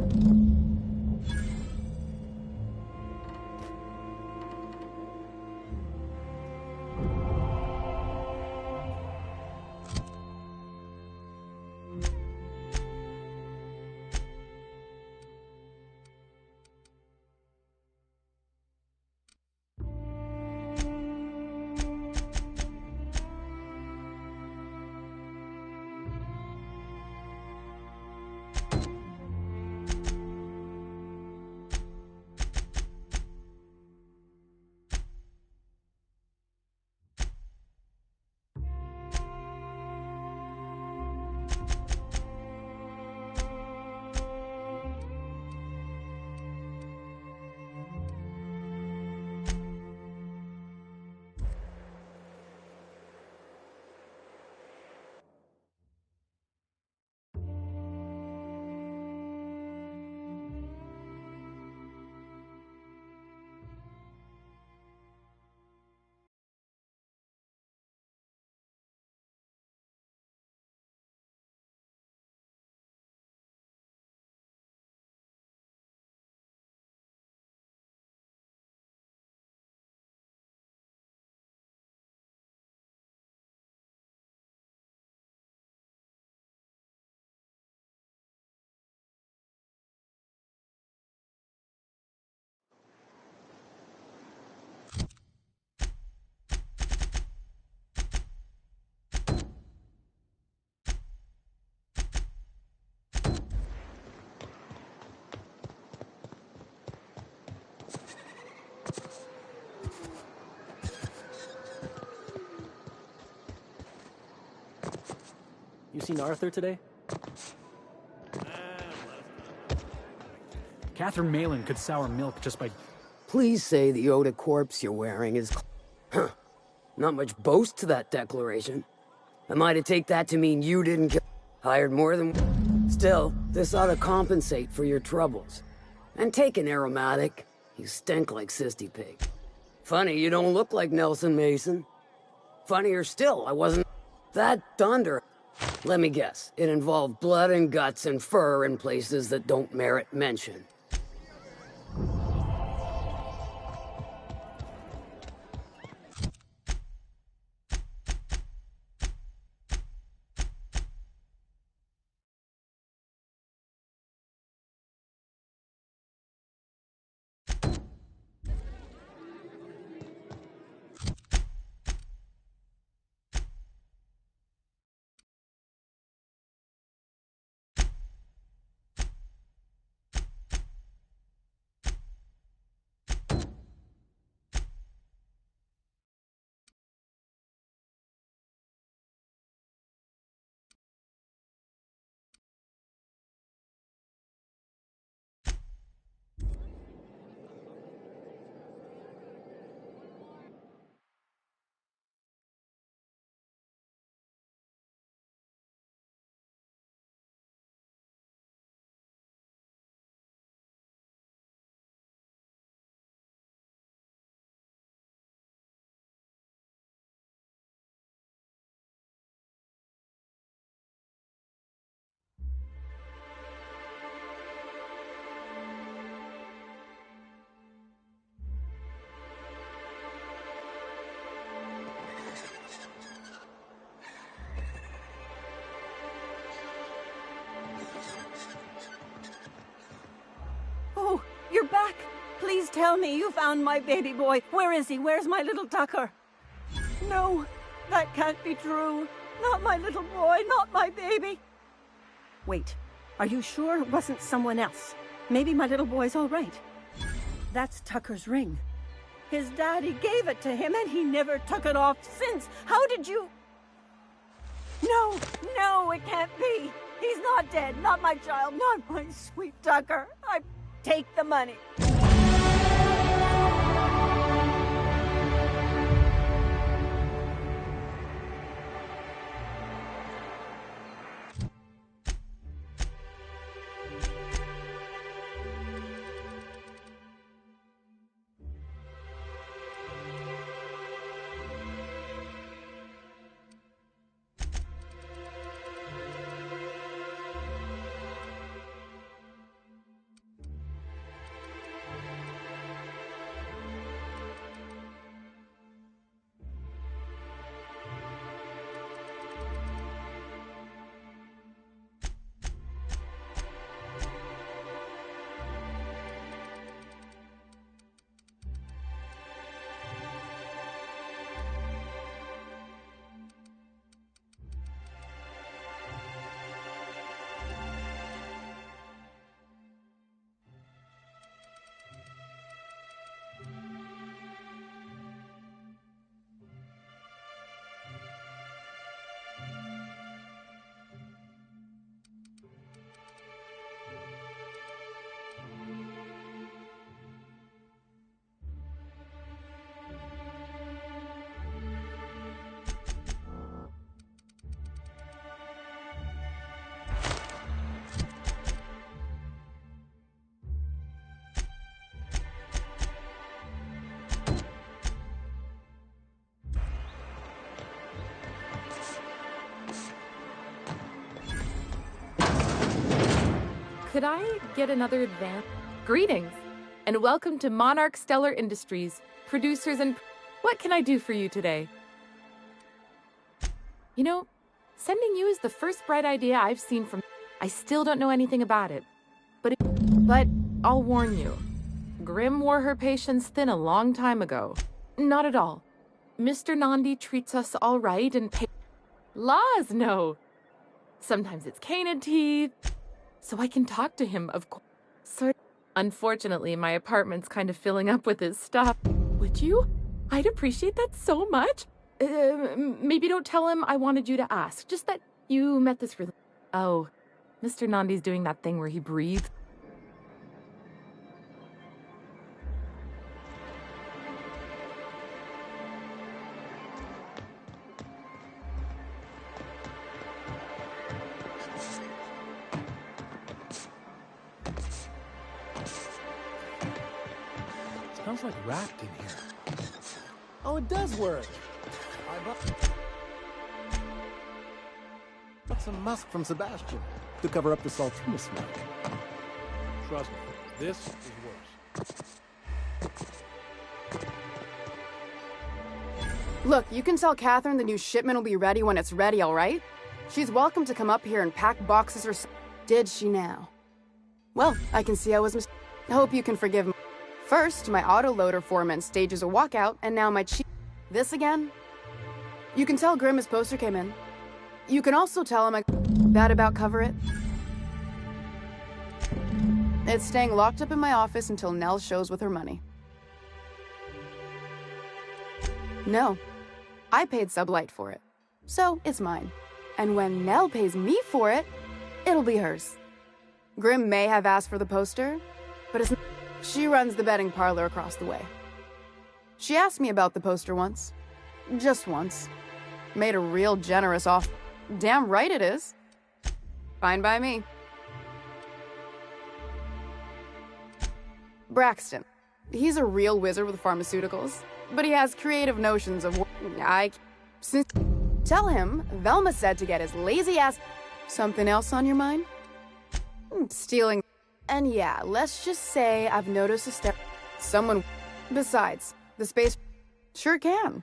seen Arthur today? Catherine Malin could sour milk just by... Please say the Yoda corpse you're wearing is... Huh. Not much boast to that declaration. Am I to take that to mean you didn't kill... Hired more than... Still, this ought to compensate for your troubles. And take an aromatic. You stink like Sisty Pig. Funny, you don't look like Nelson Mason. Funnier still, I wasn't... That thunder... Let me guess, it involved blood and guts and fur in places that don't merit mention. Oh, you're back! Please tell me you found my baby boy. Where is he? Where's my little Tucker? No, that can't be true. Not my little boy, not my baby. Wait, are you sure it wasn't someone else? Maybe my little boy's all right. That's Tucker's ring. His daddy gave it to him and he never took it off since. How did you... No, no, it can't be. He's not dead, not my child, not my sweet Tucker. I take the money. Could I get another advance? Greetings, and welcome to Monarch Stellar Industries, producers and... What can I do for you today? You know, sending you is the first bright idea I've seen from... I still don't know anything about it. But I'll warn you. Grim wore her patience thin a long time ago. Not at all. Mr. Nandi treats us all right and Laws, no. Sometimes it's canid teeth. So I can talk to him, of course. Unfortunately, my apartment's kind of filling up with his stuff. Would you? I'd appreciate that so much. Maybe don't tell him I wanted you to ask. Just that You met this really... Oh, Mr. Nandi's doing that thing where he breathes. Smells like wrapped in here. Oh, it does work. I bought some musk from Sebastian to cover up the saltiness smell. Trust me, this is worse. Look, you can tell Catherine the new shipment will be ready when it's ready, all right? She's welcome to come up here and pack boxes or so. Did she now? Well, I can see I was I hope you can forgive me. First, my autoloader foreman stages a walkout, and now my chief... This again? You can tell Grimm his poster came in. You can also tell him that about cover it. It's staying locked up in my office until Nell shows with her money. No. I paid Sublight for it. So, it's mine. And when Nell pays me for it, it'll be hers. Grimm may have asked for the poster, but it's... She runs the betting parlor across the way. She asked me about the poster once. Just once. Made a real generous offer. Damn right it is. Fine by me. Braxton. He's a real wizard with pharmaceuticals, but he has creative notions of Tell him Velma said to get his lazy ass... Something else on your mind? Stealing... And yeah, let's just say I've noticed a step... Someone... Besides, the space... Sure can.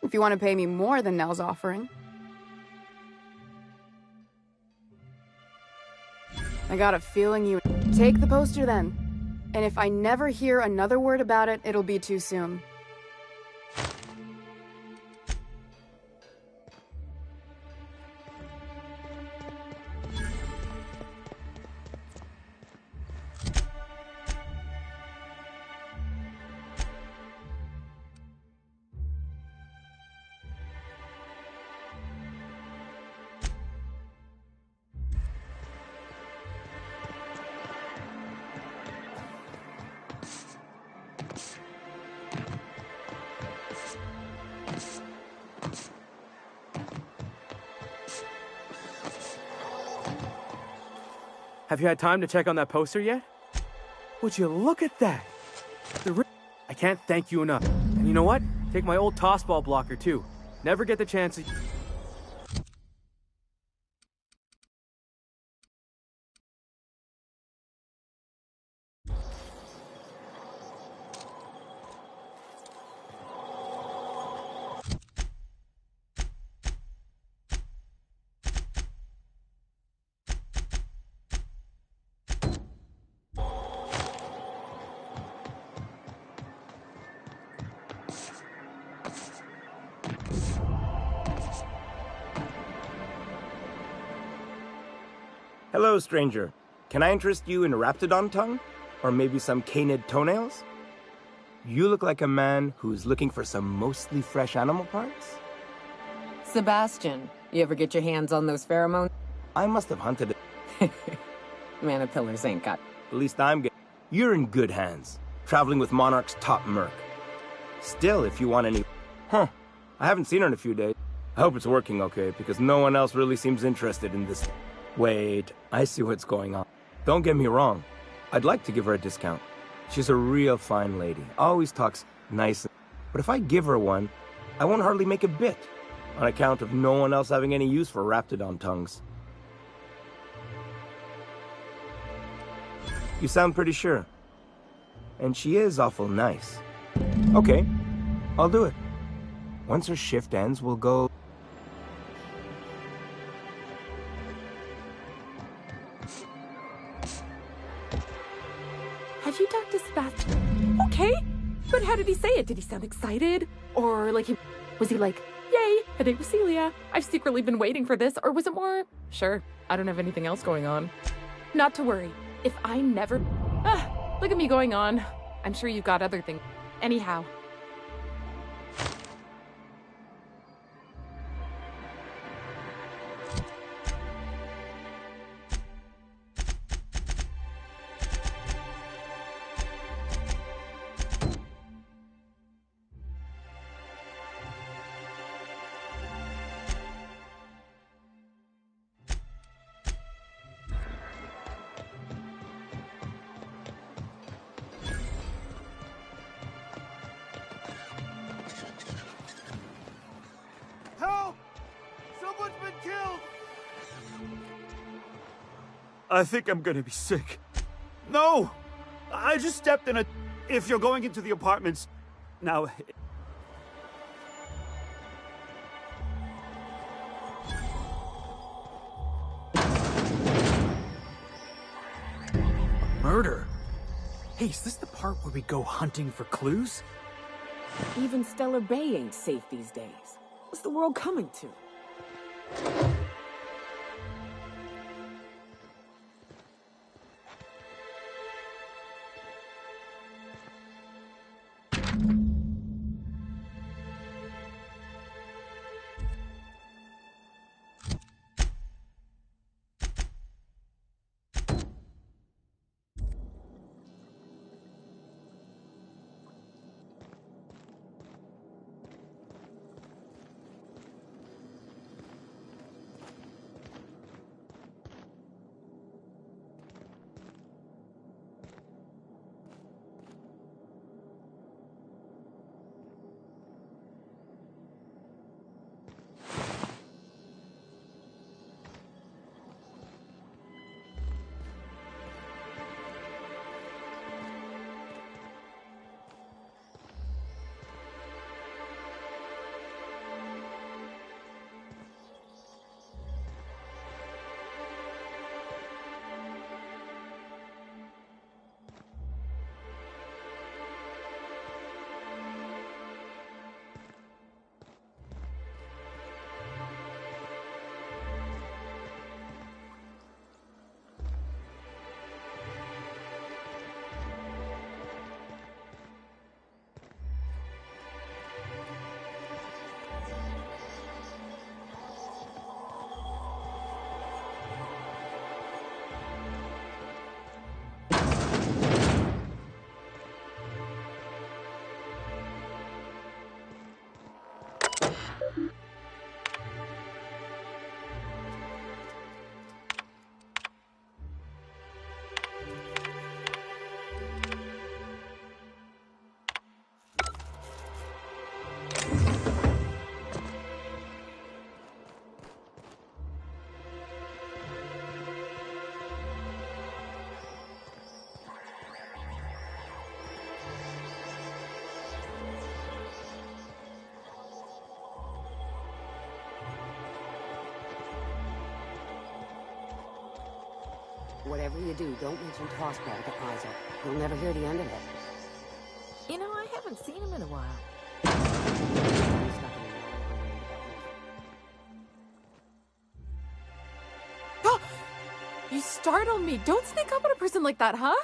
If you want to pay me more than Nell's offering. I got a feeling you... Take the poster then. And if I never hear another word about it, it'll be too soon. Have you had time to check on that poster yet? Would you look at that? I can't thank you enough. And you know what? Take my old tossball blocker too. Never get the chance to... Hello, stranger. Can I interest you in a raptidon tongue? Or maybe some canid toenails? You look like a man who's looking for some mostly fresh animal parts? Sebastian, you ever get your hands on those pheromones? I must have hunted it. Manapillars ain't got... At least I'm good. You're in good hands, traveling with Monarch's top merc. Still, if you want any... Huh. I haven't seen her in a few days. I hope it's working okay, because no one else really seems interested in this... Wait, I see what's going on. Don't get me wrong. I'd like to give her a discount. She's a real fine lady. Always talks nice. But if I give her one, I won't hardly make a bit, on account of no one else having any use for raptidon tongues. You sound pretty sure. And she is awful nice. Okay, I'll do it. Once her shift ends, we'll go... Have you talked to Sebastian? Okay, but how did he say it? Did he sound excited? Or like was he like, yay, a date with Celia? I've secretly been waiting for this. Or was it more, sure, I don't have anything else going on. Not to worry, if I never... look at me going on. I'm sure you've got other things. Anyhow. I think I'm gonna be sick. No! I just stepped in a... If you're going into the apartments... Now... Murder? Hey, is this the part where we go hunting for clues? Even Stellar Bay ain't safe these days. What's the world coming to? Whatever you do, don't mention Tossball to Isaac. He'll never hear the end of it. You know, I haven't seen him in a while. You startle me. Don't sneak up on a person like that, huh?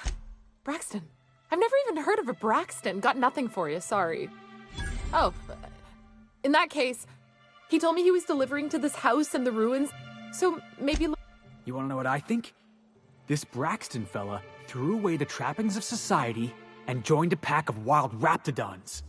Braxton. I've never even heard of a Braxton. Got nothing for you, sorry. Oh, in that case, he told me he was delivering to this house in the ruins, so maybe... You wanna know what I think? This Braxton fella threw away the trappings of society and joined a pack of wild raptidons.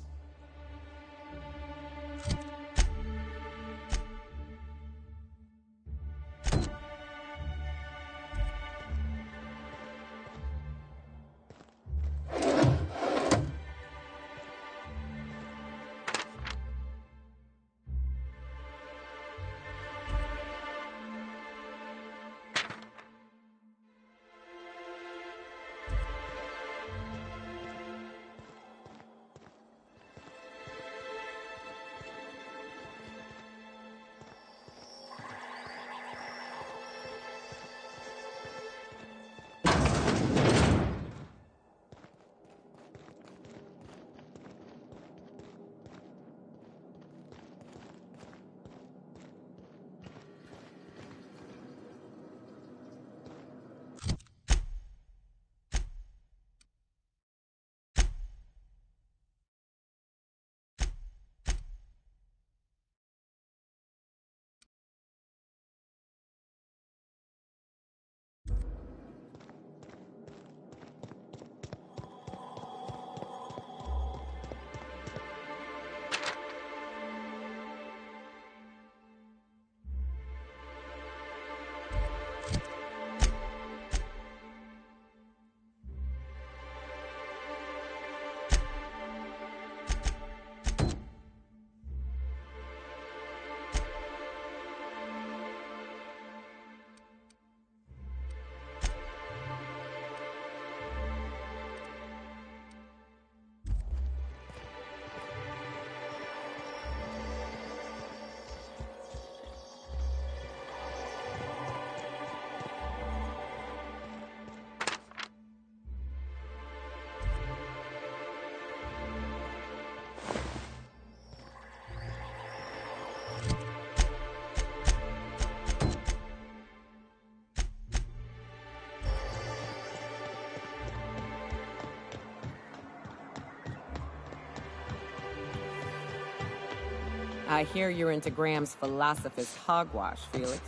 I hear you're into Graham's Philosophist hogwash, Felix.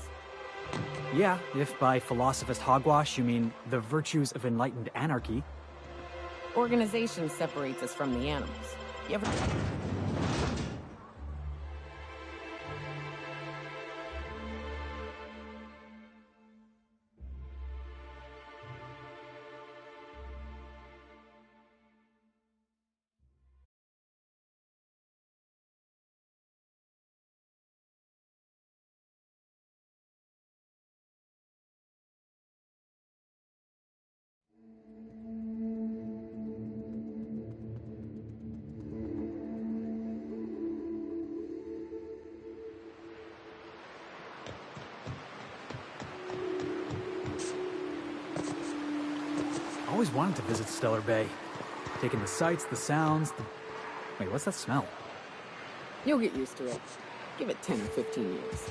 Yeah, if by philosophist hogwash you mean the virtues of enlightened anarchy. Organization separates us from the animals. You ever... Always wanted to visit Stellar Bay. Taking the sights, the sounds, the... Wait, what's that smell? You'll get used to it. Give it 10 or 15 years.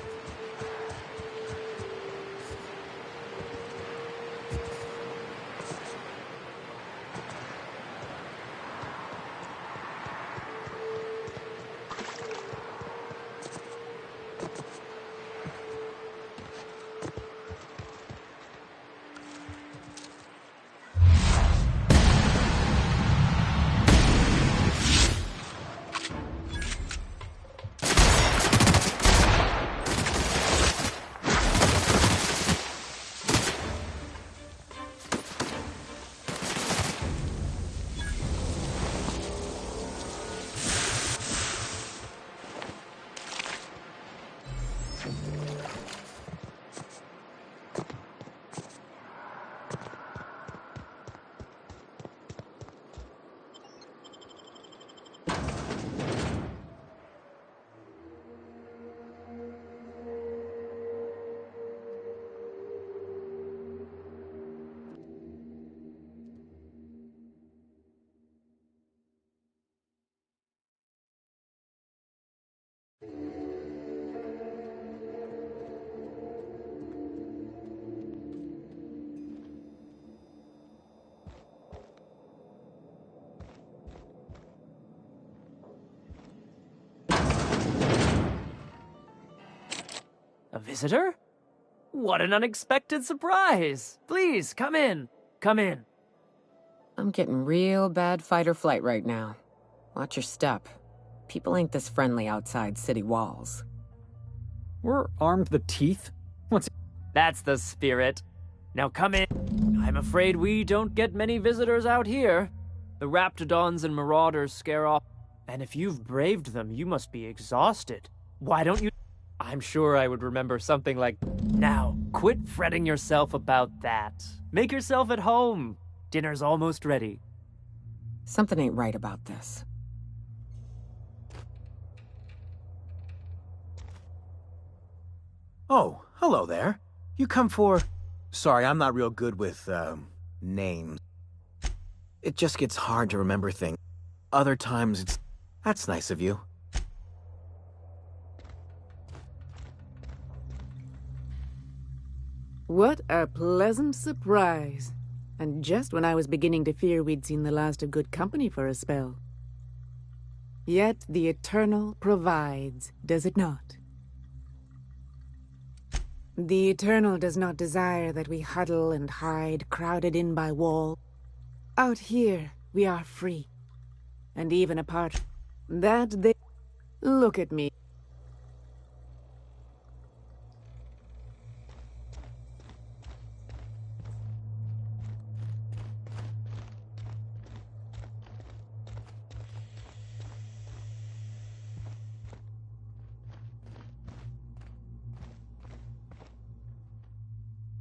A visitor? What an unexpected surprise! Please, come in. Come in. I'm getting real bad fight or flight right now. Watch your step. People ain't this friendly outside city walls. We're armed to the teeth? What's... That's the spirit. Now come in. I'm afraid we don't get many visitors out here. The Raptidons and Marauders scare off. And if you've braved them, you must be exhausted. Why don't you... I'm sure I would remember something like, now, quit fretting yourself about that. Make yourself at home. Dinner's almost ready. Something ain't right about this. Oh, hello there. You come for... Sorry, I'm not real good with, names. It just gets hard to remember things. Other times it's... That's nice of you. What a pleasant surprise. And just when I was beginning to fear we'd seen the last of good company for a spell. Yet the Eternal provides, does it not? The Eternal does not desire that we huddle and hide, crowded in by wall. Out here, we are free. And even apart from that, they... Look at me.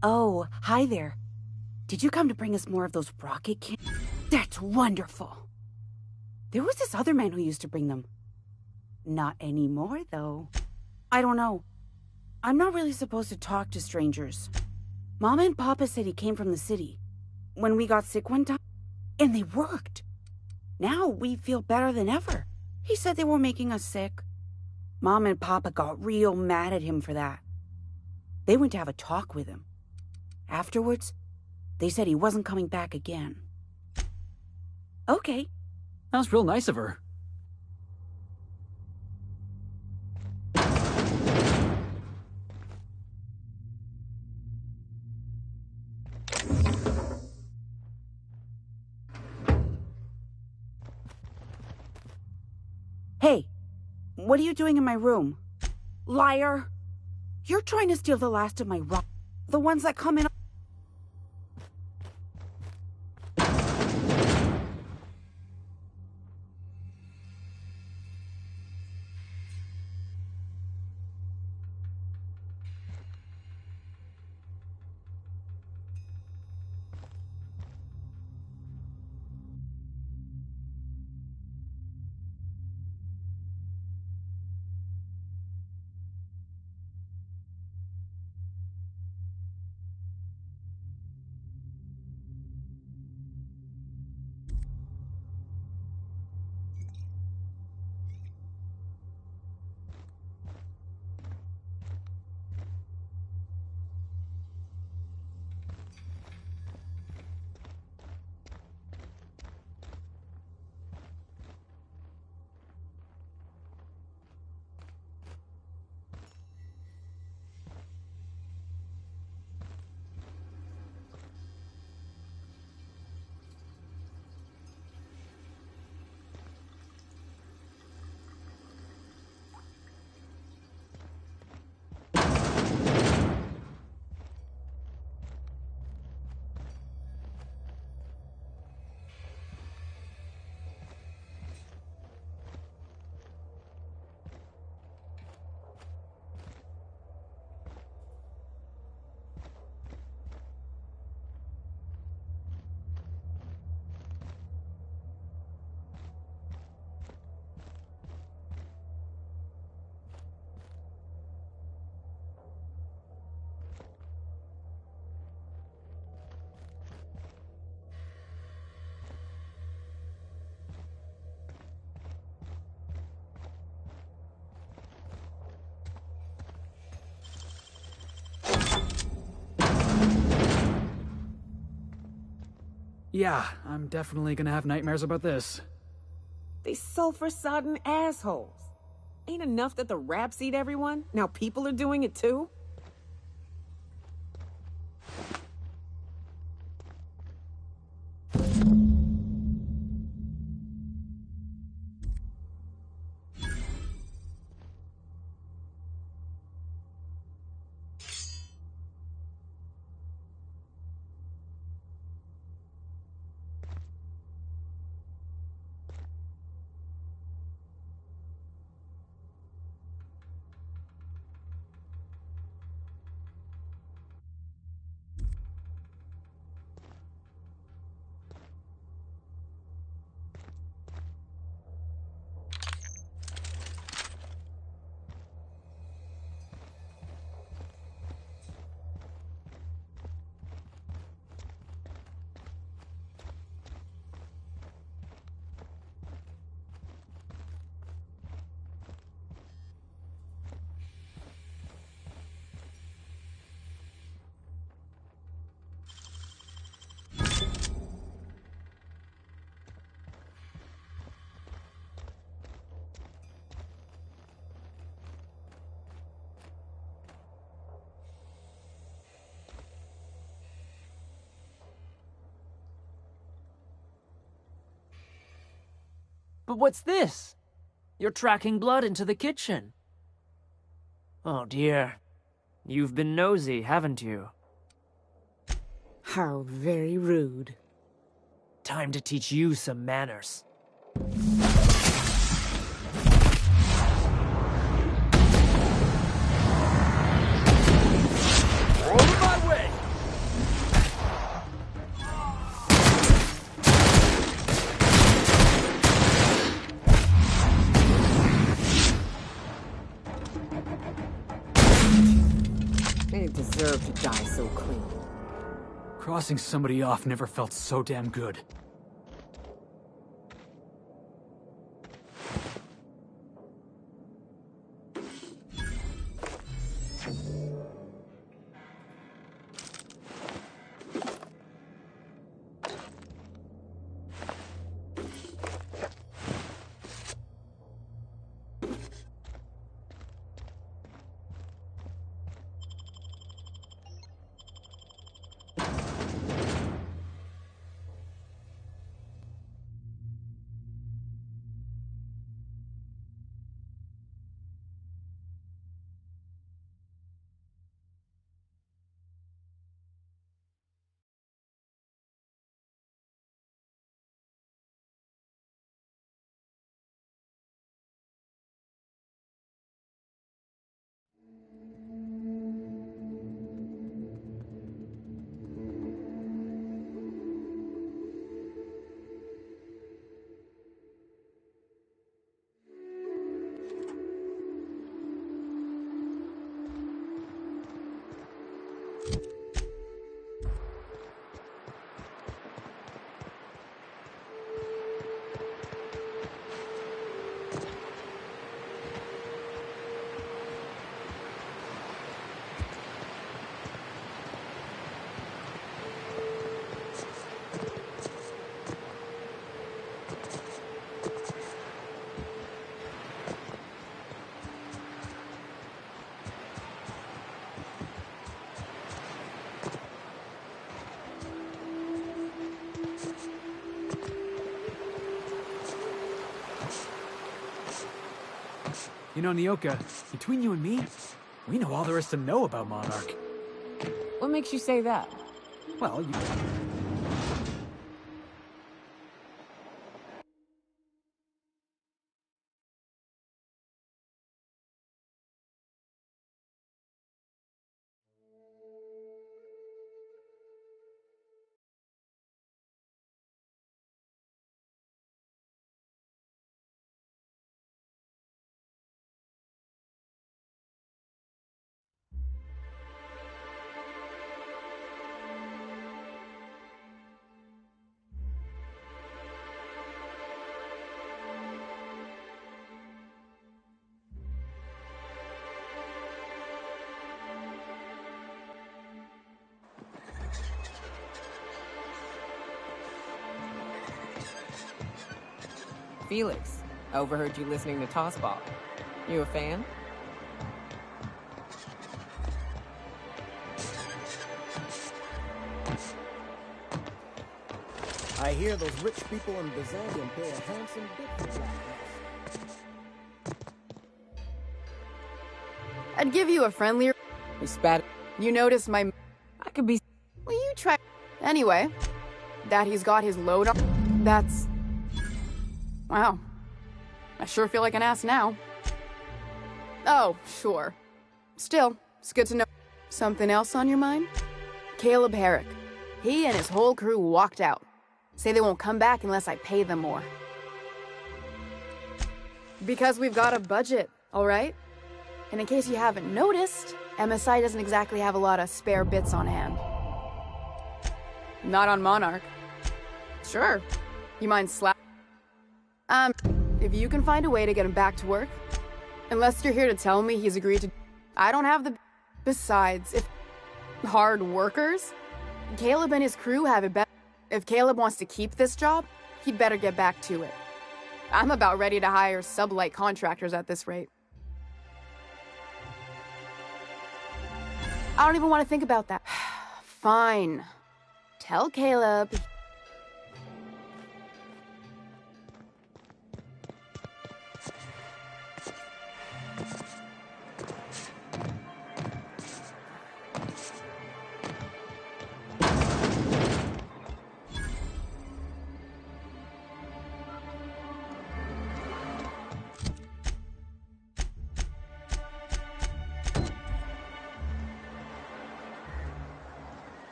Oh, hi there. Did you come to bring us more of those rocket cannons? That's wonderful. There was this other man who used to bring them. Not anymore, though. I don't know. I'm not really supposed to talk to strangers. Mama and Papa said he came from the city. When we got sick one time, and they worked. Now we feel better than ever. He said they were making us sick. Mom and Papa got real mad at him for that. They went to have a talk with him. Afterwards, they said he wasn't coming back again. Okay. That was real nice of her. Hey, what are you doing in my room? Liar! You're trying to steal the last of my rock. The ones that come in. Yeah, I'm definitely gonna have nightmares about this. These sulfur-sodden assholes. Ain't enough that the rats eat everyone? Now people are doing it too? But what's this? You're tracking blood into the kitchen. Oh dear. You've been nosy, haven't you? How very rude. Time to teach you some manners. Over my way! They deserve to die so clean. Crossing somebody off never felt so damn good. You know, Nyoka, between you and me, we know all there is to know about Monarch. What makes you say that? Well, you... Felix, I overheard you listening to Tossball. You a fan? I hear those rich people in Byzantium pay a handsome bit for black. I'd give you a friendlier... We spat... You noticed my... I could be... Will you try... Anyway, that he's got his load on... That's... Wow. I sure feel like an ass now. Oh, sure. Still, it's good to know. Something else on your mind? Caleb Herrick. He and his whole crew walked out. Say they won't come back unless I pay them more. Because we've got a budget, all right? And in case you haven't noticed, MSI doesn't exactly have a lot of spare bits on hand. Not on Monarch. Sure. You mind if you can find a way to get him back to work, unless you're here to tell me he's agreed to... I don't have the... Besides, if... Hard workers? Caleb and his crew have it better. If Caleb wants to keep this job, he'd better get back to it. I'm about ready to hire sublight contractors at this rate. I don't even want to think about that. Fine. Tell Caleb...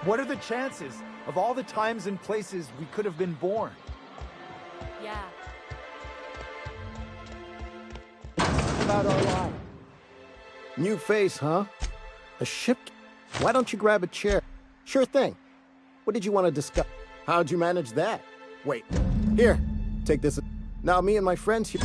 What are the chances of all the times and places we could have been born? Yeah. About our life. New face, huh? A ship? Why don't you grab a chair? Sure thing. What did you want to discuss? How'd you manage that? Wait. Here, take this. Now me and my friends here...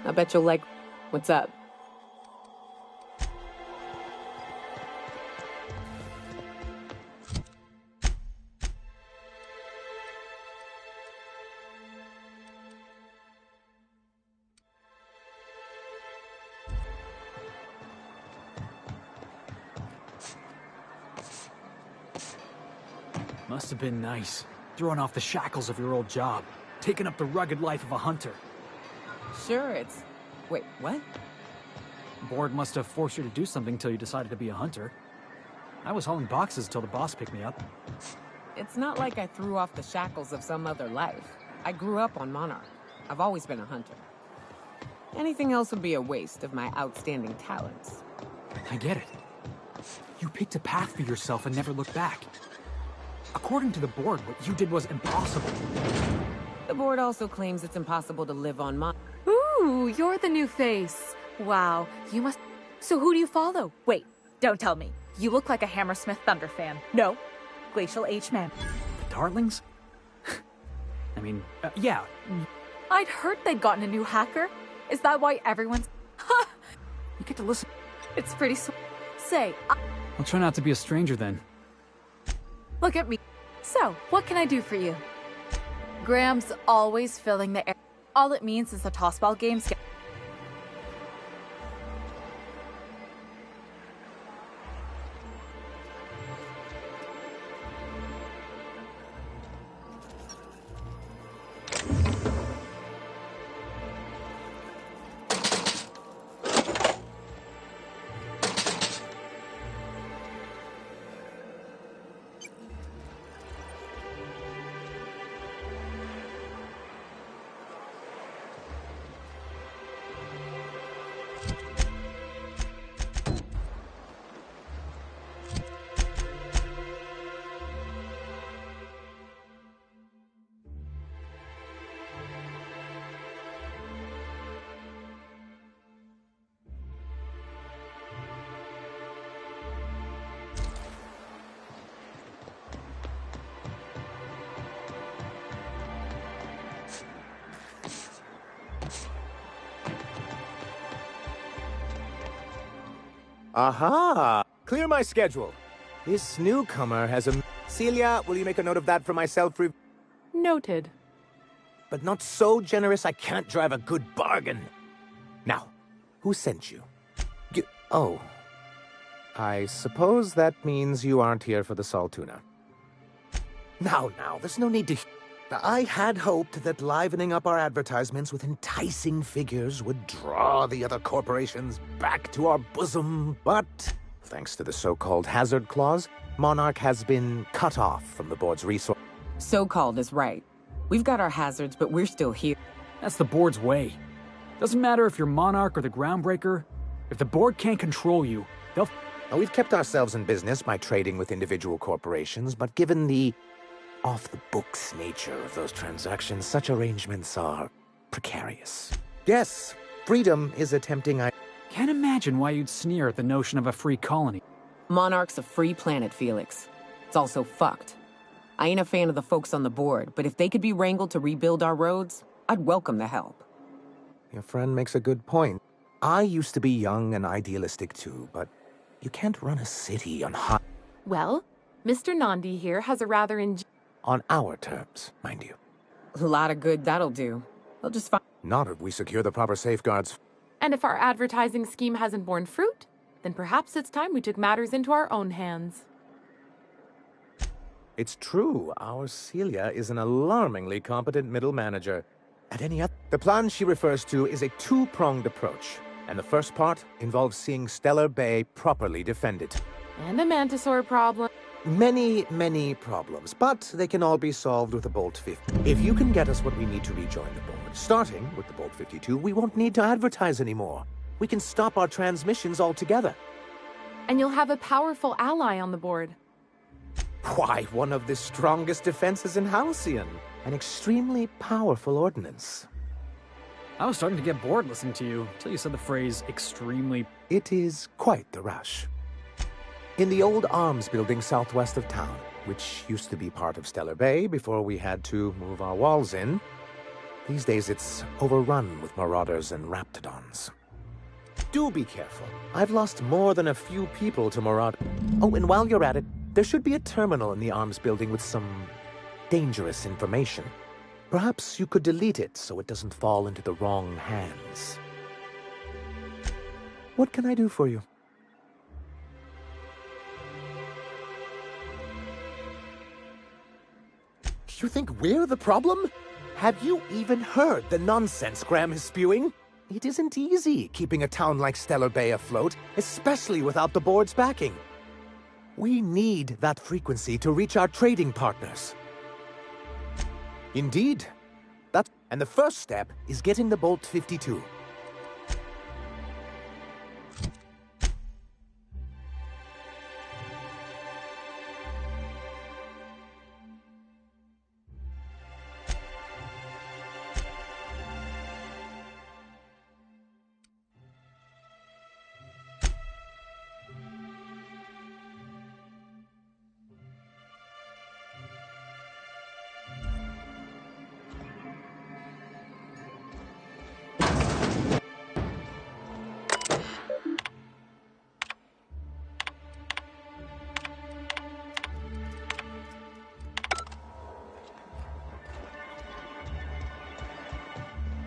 I bet you'll like... What's up? Must have been nice, throwing off the shackles of your old job, taking up the rugged life of a hunter. Sure, it's... Wait, what? Board must have forced you to do something till you decided to be a hunter. I was hauling boxes till the boss picked me up. It's not like I threw off the shackles of some other life. I grew up on Monarch. I've always been a hunter. Anything else would be a waste of my outstanding talents. I get it. You picked a path for yourself and never looked back. According to the board, what you did was impossible. The board also claims it's impossible to live on Monarch. Ooh, you're the new face. Wow, you must... So who do you follow? Wait, don't tell me. You look like a Hammersmith Thunder fan. No, Glacial H-Man. The Darlings? I mean, yeah. I'd heard they'd gotten a new hacker. Is that why everyone's... Ha! You get to listen. It's pretty sweet. Say, I'll try not to be a stranger then. Look at me. So, what can I do for you? Graham's always filling the air. All it means is the tossball games get... Aha! Clear my schedule. This newcomer has a... Celia, will you make a note of that for myself? Noted. But not so generous I can't drive a good bargain. Now, who sent you? Oh. I suppose that means you aren't here for the Saltuna. Now, there's no need to... I had hoped that livening up our advertisements with enticing figures would draw the other corporations back to our bosom, but thanks to the so-called hazard clause, Monarch has been cut off from the board's resource. So-called is right. We've got our hazards, but we're still here. That's the board's way. Doesn't matter if you're Monarch or the Groundbreaker. If the board can't control you, they'll... Now, we've kept ourselves in business by trading with individual corporations, but given the off-the-books nature of those transactions, such arrangements are precarious. Yes, freedom is a tempting idea. Can't imagine why you'd sneer at the notion of a free colony. Monarch's a free planet, Felix. It's also fucked. I ain't a fan of the folks on the board, but if they could be wrangled to rebuild our roads, I'd welcome the help. Your friend makes a good point. I used to be young and idealistic too, but you can't run a city on high... Well, Mr. Nandi here has a rather On our terms, mind you. A lot of good that'll do. They'll just find... Not if we secure the proper safeguards. And if our advertising scheme hasn't borne fruit, then perhaps it's time we took matters into our own hands. It's true, our Celia is an alarmingly competent middle manager. At any other... The plan she refers to is a two-pronged approach, and the first part involves seeing Stellar Bay properly defended. And a Mantisaur problem. Many problems, but they can all be solved with a Bolt 50. If you can get us what we need to rejoin the board, starting with the Bolt 52, we won't need to advertise anymore. We can stop our transmissions altogether. And you'll have a powerful ally on the board. Why, one of the strongest defenses in Halcyon. An extremely powerful ordnance. I was starting to get bored listening to you, until you said the phrase, extremely... It is quite the rush. In the old arms building southwest of town, which used to be part of Stellar Bay before we had to move our walls in, These days it's overrun with marauders and raptidons. Do be careful. I've lost more than a few people to maraud. Oh, and while you're at it, there should be a terminal in the arms building with some dangerous information. Perhaps you could delete it so it doesn't fall into the wrong hands. What can I do for you? You think we're the problem? Have you even heard the nonsense Graham is spewing? It isn't easy keeping a town like Stellar Bay afloat, especially without the board's backing. We need that frequency to reach our trading partners. Indeed. And the first step is getting the Bolt 52.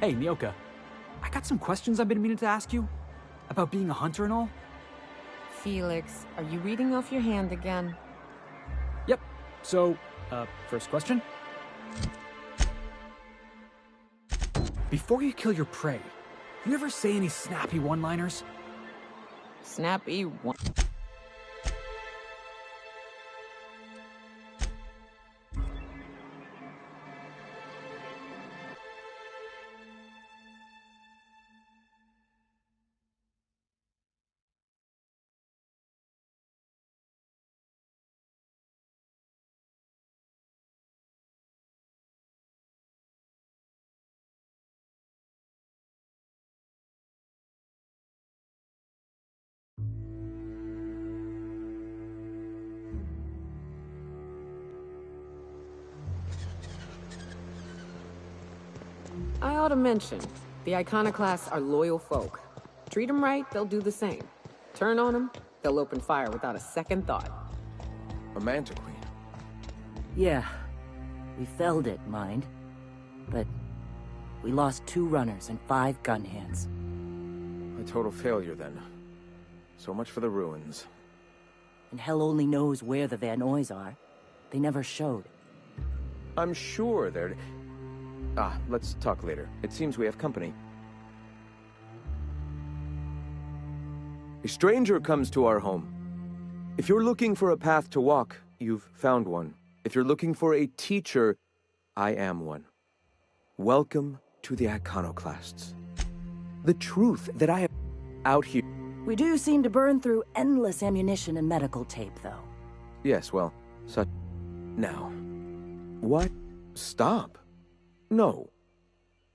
Hey, Nyoka. I got some questions I've been meaning to ask you. About being a hunter and all. Felix, are you reading off your hand again? Yep. So, first question. Before you kill your prey, you ever say any snappy one-liners? Snappy one... I ought to mention, the Iconoclasts are loyal folk. Treat them right, they'll do the same. Turn on them, they'll open fire without a second thought. A Manta Queen. Yeah. We felled it, mind. But we lost 2 runners and 5 gun hands. A total failure, then. So much for the ruins. And hell only knows where the Van Oys are. They never showed. I'm sure they're... let's talk later. It seems we have company. A stranger comes to our home. If you're looking for a path to walk, you've found one. If you're looking for a teacher, I am one. Welcome to the Iconoclasts. The truth that I have out here... We do seem to burn through endless ammunition and medical tape, though. Yes, well, such... Now. What? Stop. No.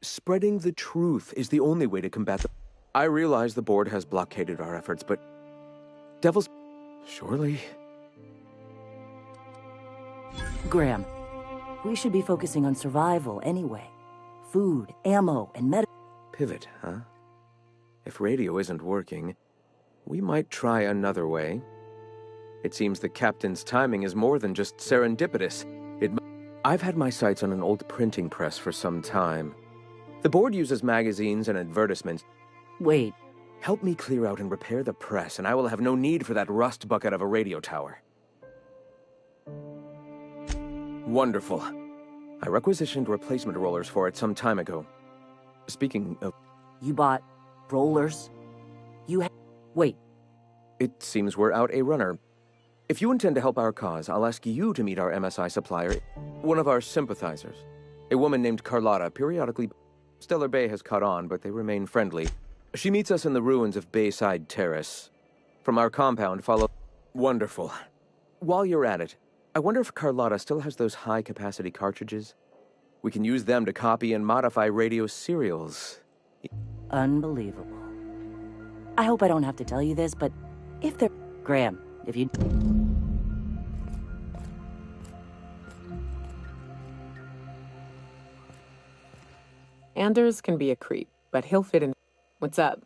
Spreading the truth is the only way to combat the... I realize the board has blockaded our efforts, but... Devil's... Surely... Graham, we should be focusing on survival anyway. Food, ammo, and Pivot, huh? If radio isn't working, we might try another way. It seems the captain's timing is more than just serendipitous. I've had my sights on an old printing press for some time. The board uses magazines and advertisements. Wait. Help me clear out and repair the press, and I will have no need for that rust bucket of a radio tower. Wonderful. I requisitioned replacement rollers for it some time ago. Speaking of... You bought rollers? Wait. It seems we're out a runner. If you intend to help our cause, I'll ask you to meet our MSI supplier, one of our sympathizers. A woman named Carlotta. Periodically, Stellar Bay has caught on, but they remain friendly. She meets us in the ruins of Bayside Terrace. From our compound, follow... Wonderful. While you're at it, I wonder if Carlotta still has those high-capacity cartridges? We can use them to copy and modify radio serials. Unbelievable. I hope I don't have to tell you this, but if they're... Graham, if you... Anders can be a creep, but he'll fit in. What's up?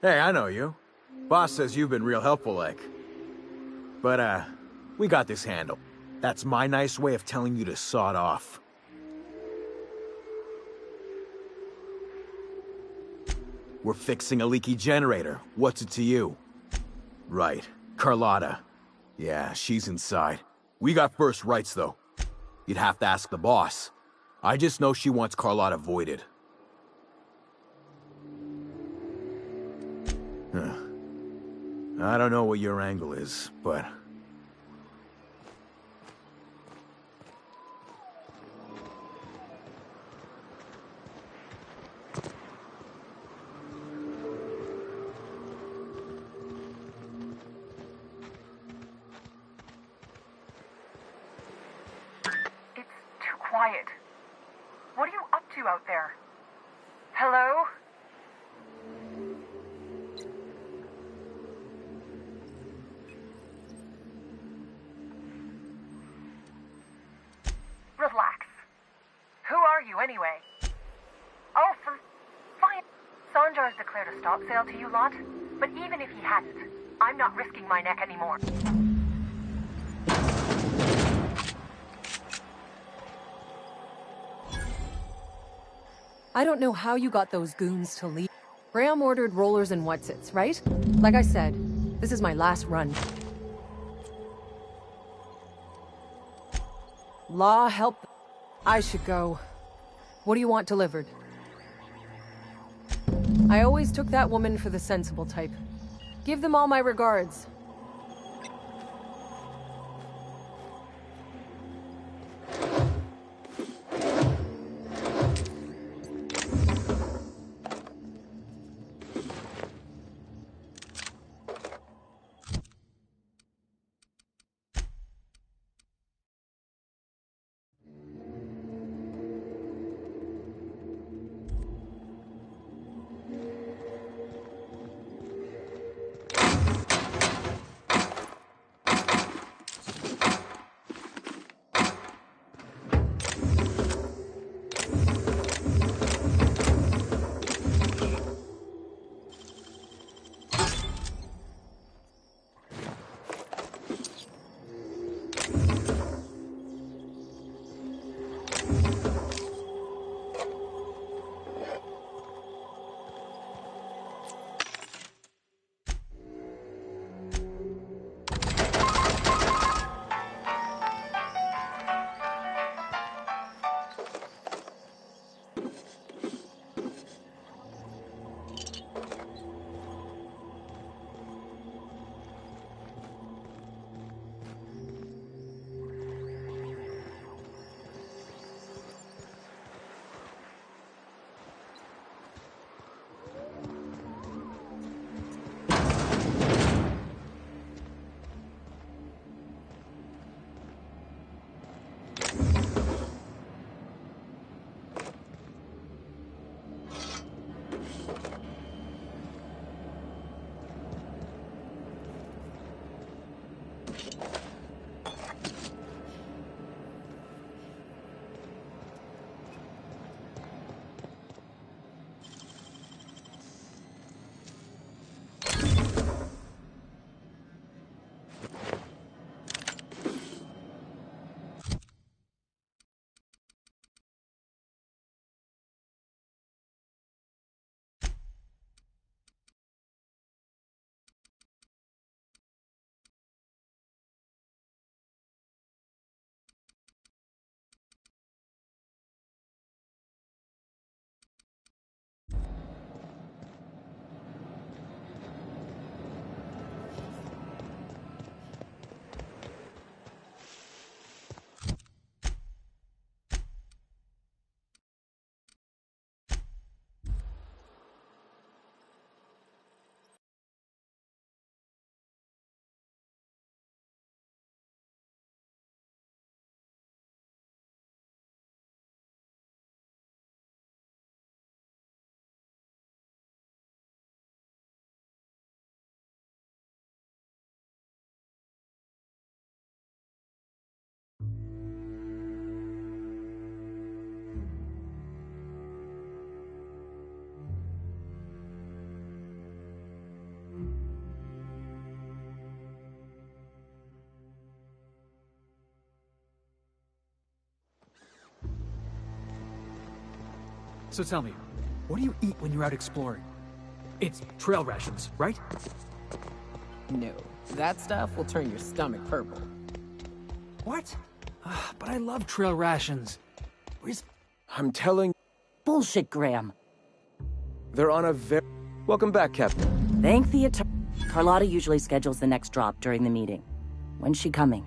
Hey, I know you. Boss says you've been real helpful, like. But, we got this handled. That's my nice way of telling you to sod off. We're fixing a leaky generator. What's it to you? Right. Carlotta. Yeah, she's inside. We got first rights, though. You'd have to ask the boss. I just know she wants Carlotta voided. Huh. I don't know what your angle is, but... Quiet. What are you up to out there? Hello? Relax. Who are you, anyway? Oh, for fine. Sanjar's declared a stop sale to you lot, but even if he hadn't, I'm not risking my neck anymore. I don't know how you got those goons to leave. Graham ordered rollers and whatsits, right? Like I said, this is my last run. Law help. I should go. What do you want delivered? I always took that woman for the sensible type. Give them all my regards. So tell me, what do you eat when you're out exploring? It's trail rations, right? No, that stuff will turn your stomach purple. What? But I love trail rations. Where's... I'm telling... Bullshit, Graham. They're on a very... Welcome back, Captain. Thank the attorney. Carlotta usually schedules the next drop during the meeting. When's she coming?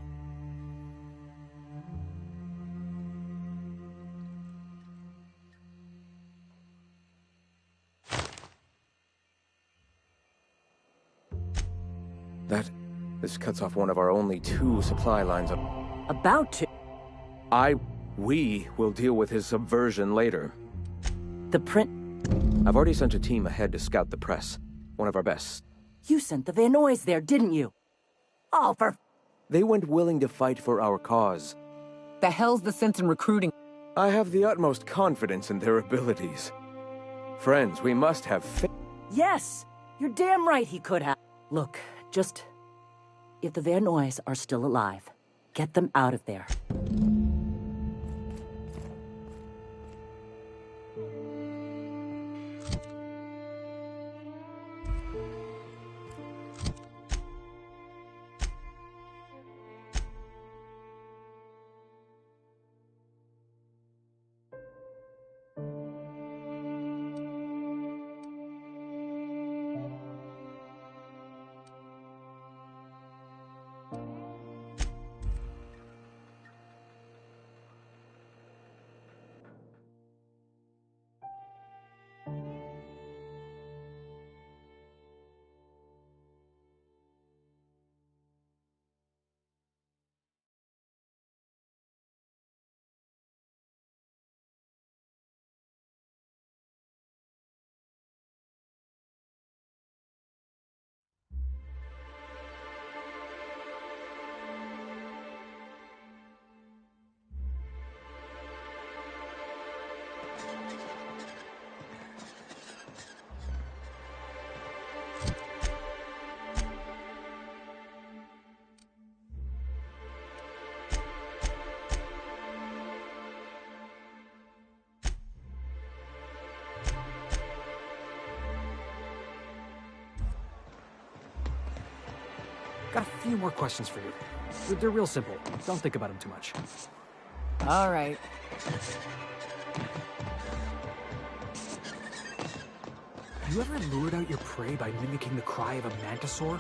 This cuts off one of our only 2 supply lines. About to. We will deal with his subversion later. The print... I've already sent a team ahead to scout the press. One of our best. You sent the Van Noys there, didn't you? Oh, for... They went willing to fight for our cause. The hell's the sense in recruiting? I have the utmost confidence in their abilities. Friends, we must have faith. Yes! You're damn right he could have. Look, just... If the Van Noys are still alive, get them out of there. Got a few more questions for you. They're real simple. Don't think about them too much. All right. Have you ever lured out your prey by mimicking the cry of a mantisaur?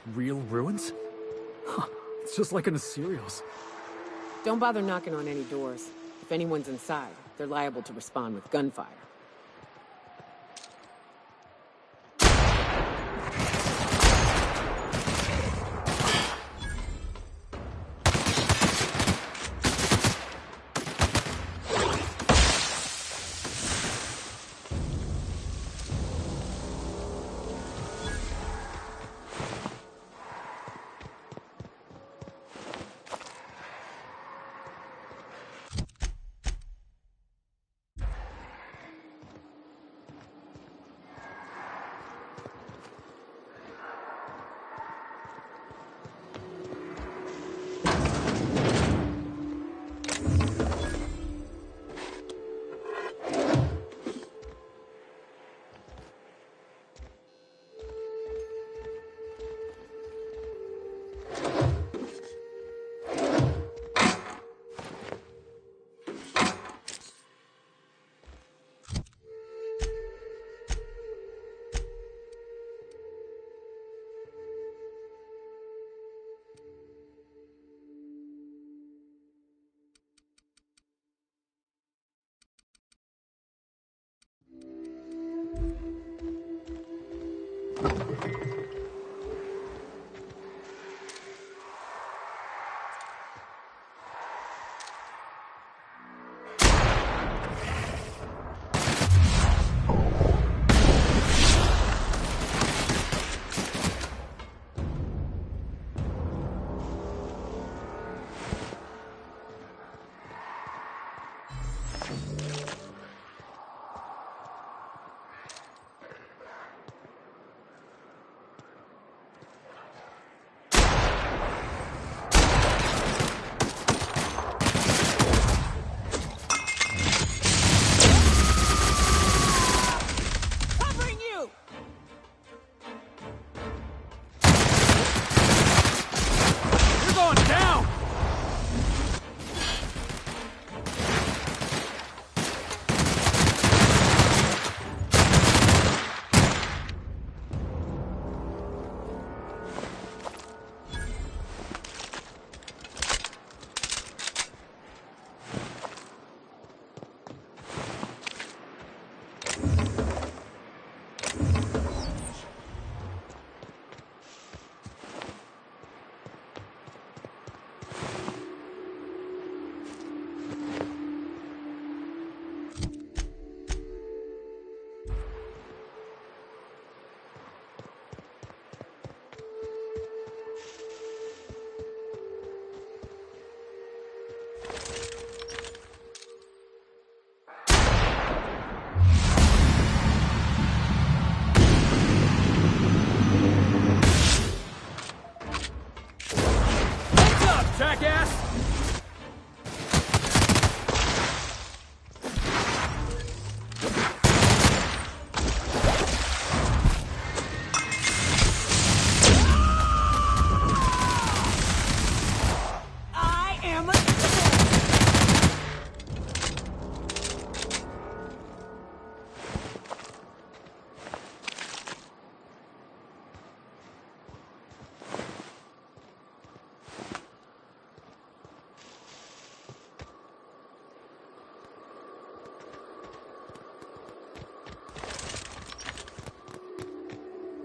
Real ruins? Huh, it's just like in the serials. Don't bother knocking on any doors. If anyone's inside, they're liable to respond with gunfire.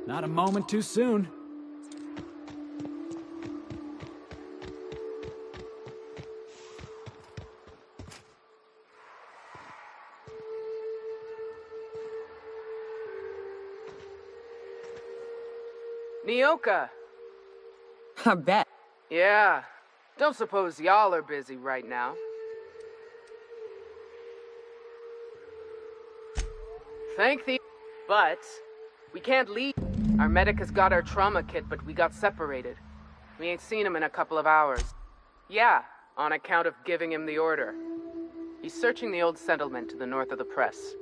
Not a moment too soon. Nyoka. I bet. Yeah. Don't suppose y'all are busy right now. Thank thee. But we can't leave. Our medic has got our trauma kit, but we got separated. We ain't seen him in a couple of hours. Yeah, on account of giving him the order. He's searching the old settlement to the north of the press.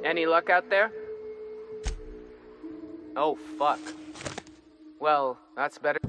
Any luck out there? Oh, fuck. Well, that's better.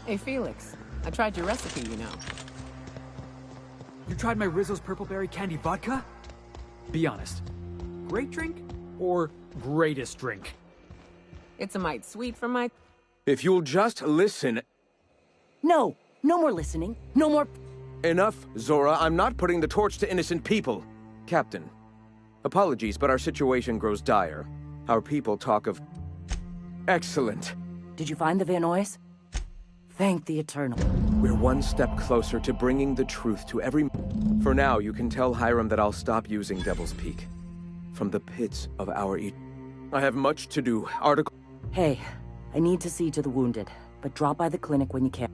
Hey, Felix. I tried your recipe, you know. You tried my Rizzo's purple berry candy vodka? Be honest. Great drink or greatest drink? It's a mite sweet for my... If you'll just listen... No! No more listening. No more... Enough, Zora. I'm not putting the torch to innocent people. Captain, apologies, but our situation grows dire. Our people talk of... Excellent. Did you find the Vanois? Thank the Eternal. We're one step closer to bringing the truth to every... For now, you can tell Hiram that I'll stop using Devil's Peak. From the pits of our... I have much to do. Article... Hey, I need to see to the wounded, but drop by the clinic when you can.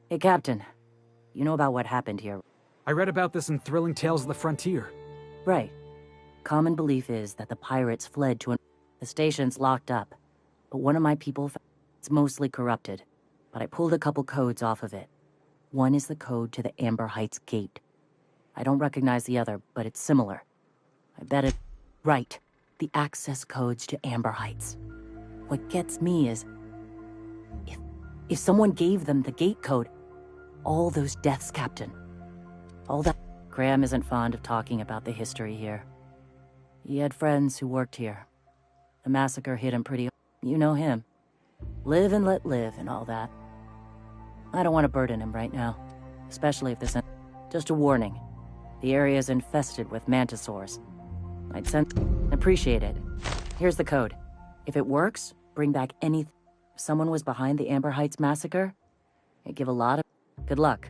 Hey, Captain. You know about what happened here? I read about this in Thrilling Tales of the Frontier. Right. Common belief is that the pirates fled to the station's locked up, but one of my people it's mostly corrupted, but I pulled a couple codes off of it. One is the code to the Amber Heights gate. I don't recognize the other, but it's similar. I bet it... Right. The access codes to Amber Heights. What gets me is... If someone gave them the gate code... All those deaths, Captain. All that... Graham isn't fond of talking about the history here. He had friends who worked here. The massacre hit him pretty... You know him. Live and let live and all that. I don't want to burden him right now. Especially if this... Just a warning. The area is infested with mantisaurs. I'd appreciate it. Here's the code. If it works, bring back anything. If someone was behind the Amber Heights massacre, I'd give a lot of... Good luck.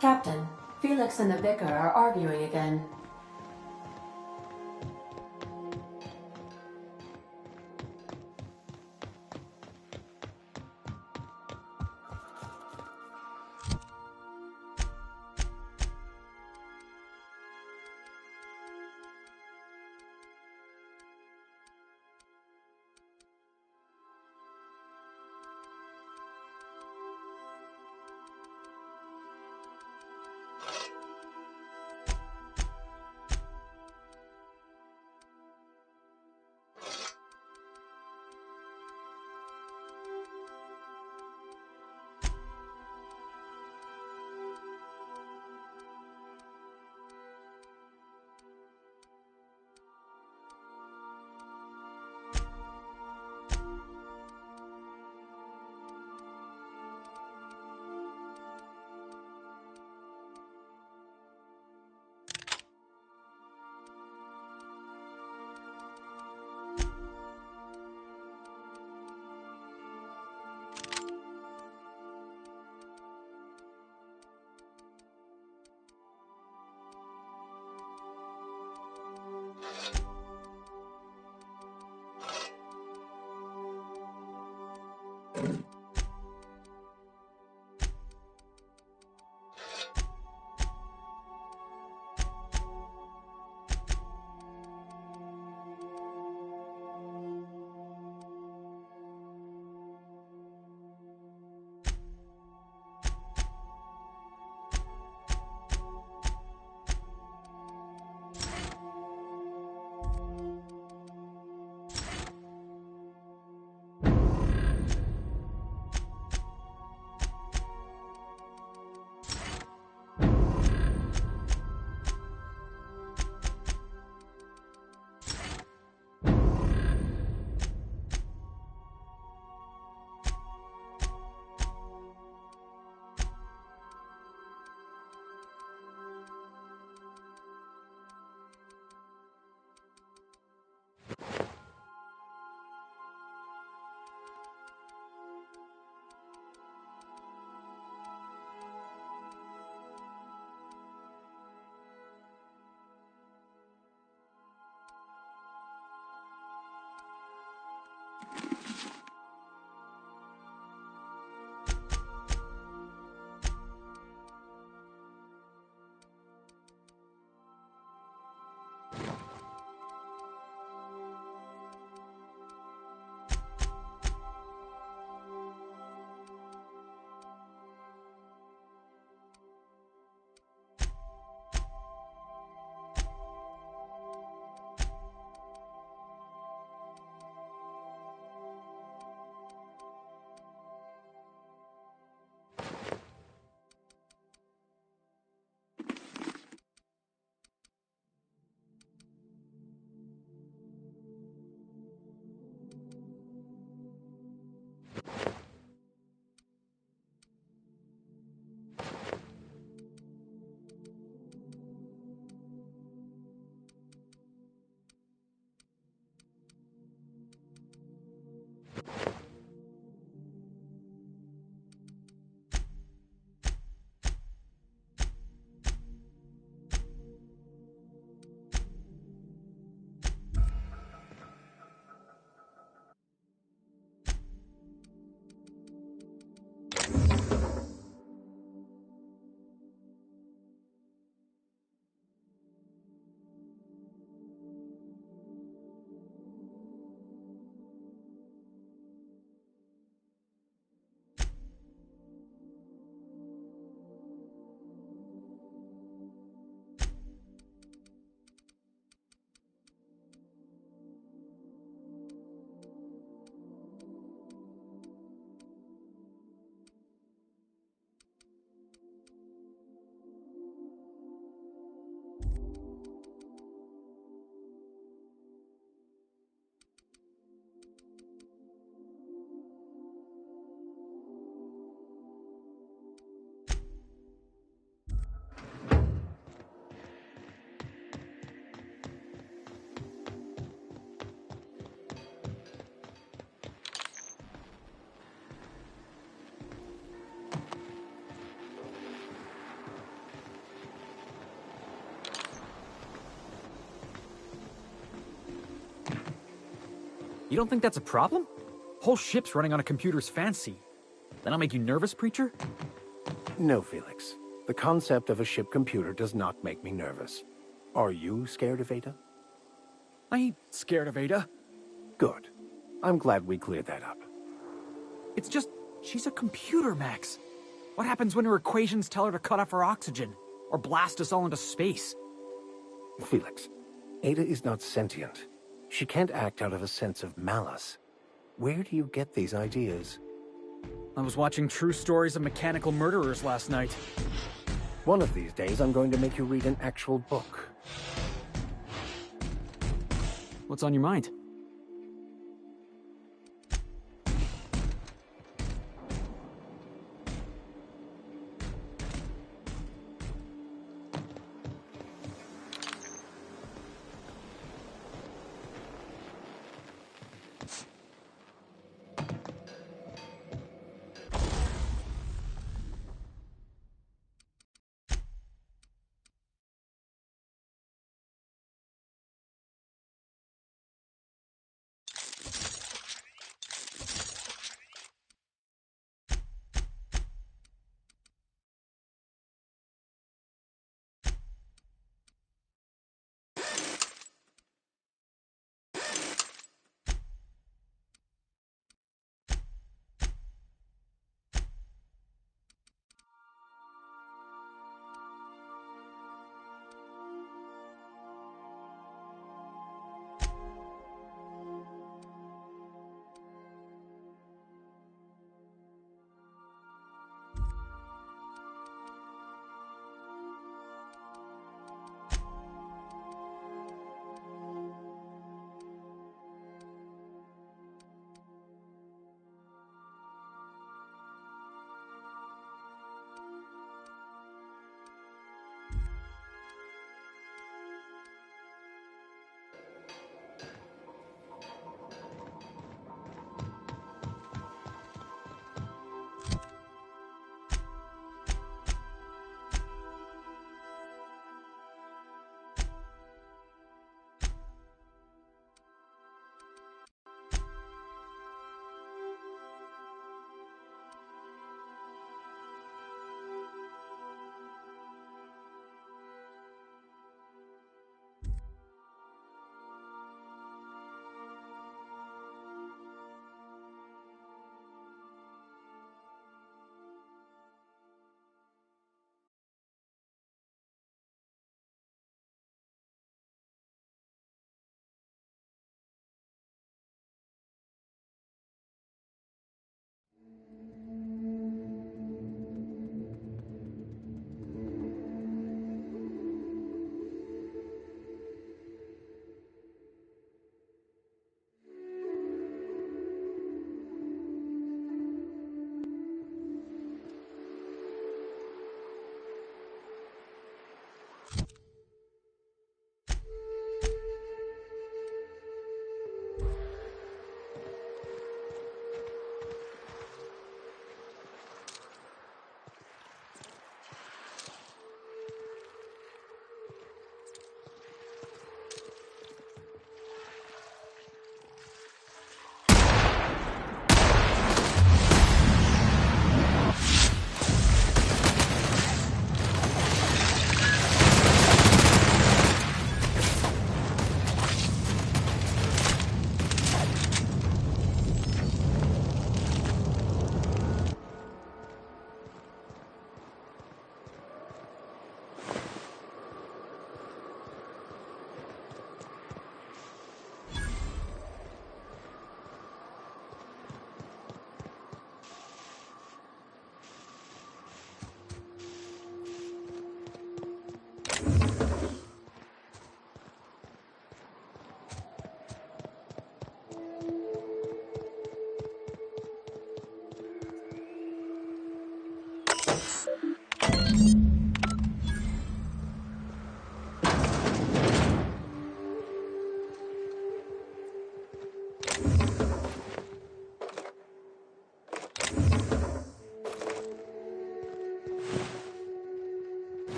Captain, Felix and the Vicar are arguing again. You don't think that's a problem? Whole ship's running on a computer's fancy. That'll make you nervous, Preacher? No, Felix. The concept of a ship computer does not make me nervous. Are you scared of Ada? I ain't scared of Ada. Good. I'm glad we cleared that up. It's just, she's a computer, Max. What happens when her equations tell her to cut off her oxygen? Or blast us all into space? Felix, Ada is not sentient. She can't act out of a sense of malice. Where do you get these ideas? I was watching True Stories of Mechanical Murderers last night. One of these days, I'm going to make you read an actual book. What's on your mind?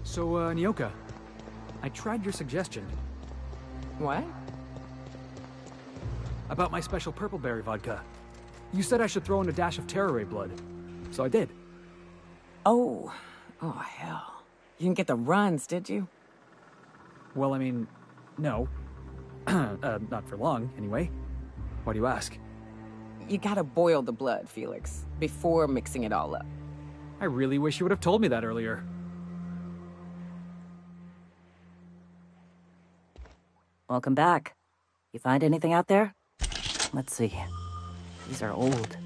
So, Nyoka, I tried your suggestion. What? About my special purple berry vodka. You said I should throw in a dash of Terror Ray blood. So I did. Oh. Oh, hell. You didn't get the runs, did you? Well, I mean, no. Not for long, anyway. Why do you ask? You gotta boil the blood, Felix, before mixing it all up. I really wish you would have told me that earlier. Welcome back. You find anything out there? Let's see. These are old.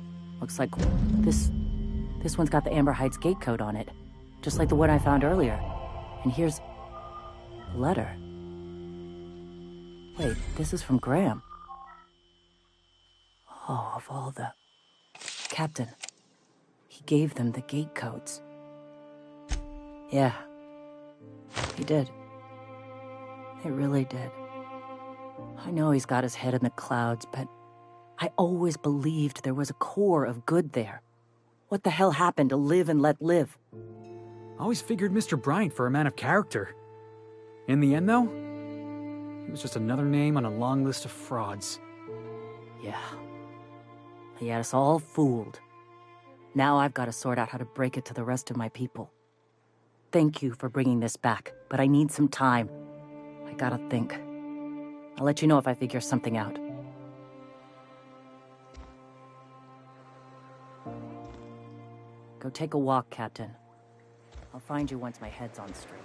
Looks like this one's got the Amber Heights gate code on it. Just like the one I found earlier. And here's a letter. Wait, this is from Graham. Oh, of all the... Captain. He gave them the gate codes. Yeah. He did. He really did. I know he's got his head in the clouds, but I always believed there was a core of good there. What the hell happened to live and let live? I always figured Mr. Bryant for a man of character. In the end, though, he was just another name on a long list of frauds. Yeah. He had us all fooled. Now I've got to sort out how to break it to the rest of my people. Thank you for bringing this back, but I need some time. I gotta think. I'll let you know if I figure something out. Go take a walk, Captain. I'll find you once my head's on straight.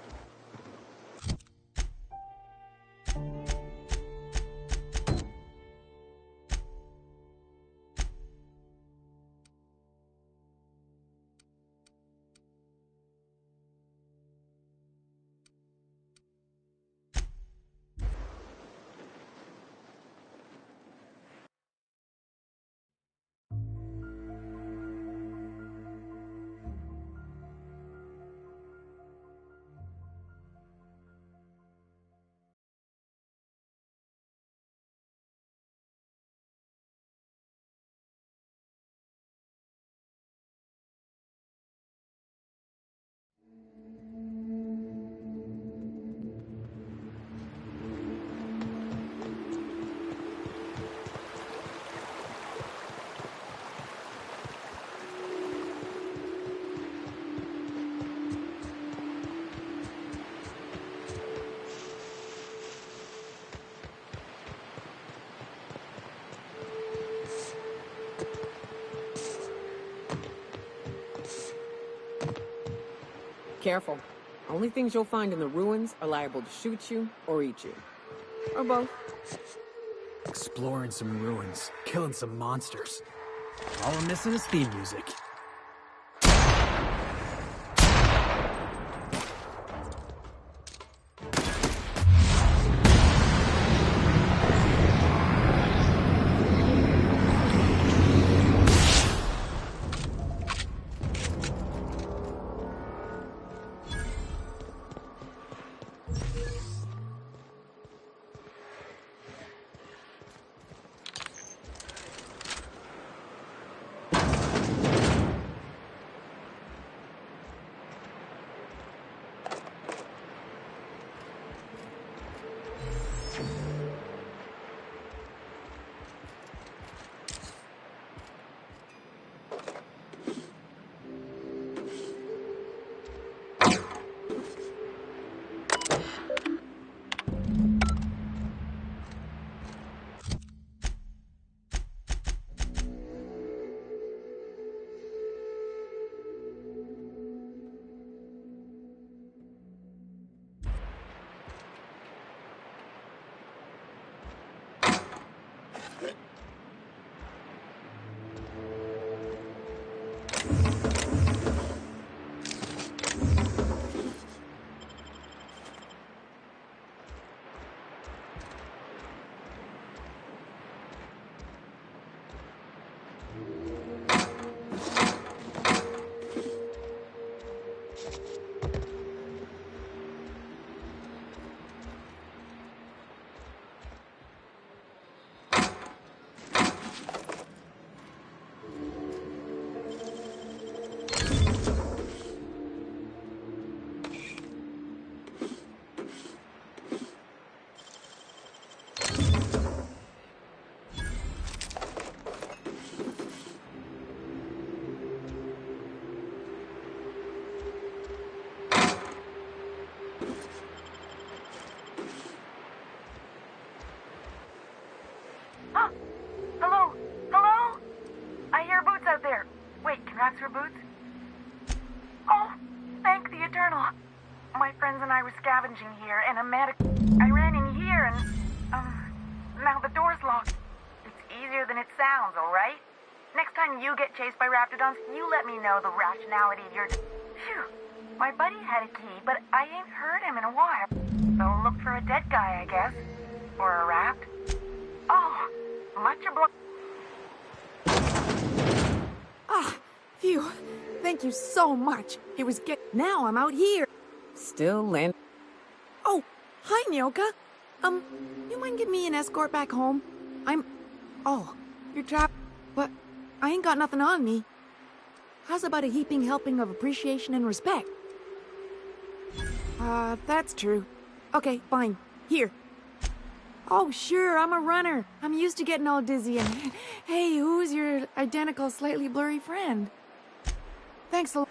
Careful. Only things you'll find in the ruins are liable to shoot you or eat you. Or both. Exploring some ruins, killing some monsters. All I'm missing is theme music. Huh? Hello? Hello? I hear boots out there. Wait, can rats hear boots? Oh, thank the Eternal. My friends and I were scavenging here, and I ran in here, and, now the door's locked. It's easier than it sounds, alright? Next time you get chased by raptidons, you let me know the rationality of your... Phew. My buddy had a key, but I ain't heard him in a while. So look for a dead guy, I guess. Or a rat. Oh, much obliged. Ah, phew. Thank you so much. It was Now I'm out here. Still land. Oh, hi, Nyoka. You mind giving me an escort back home? Oh, you're trapped. But I ain't got nothing on me. How's about a heaping helping of appreciation and respect? That's true. Okay, fine. Here. Oh, sure, I'm a runner. I'm used to getting all dizzy and... Hey, who's your identical, slightly blurry friend? Thanks a lot.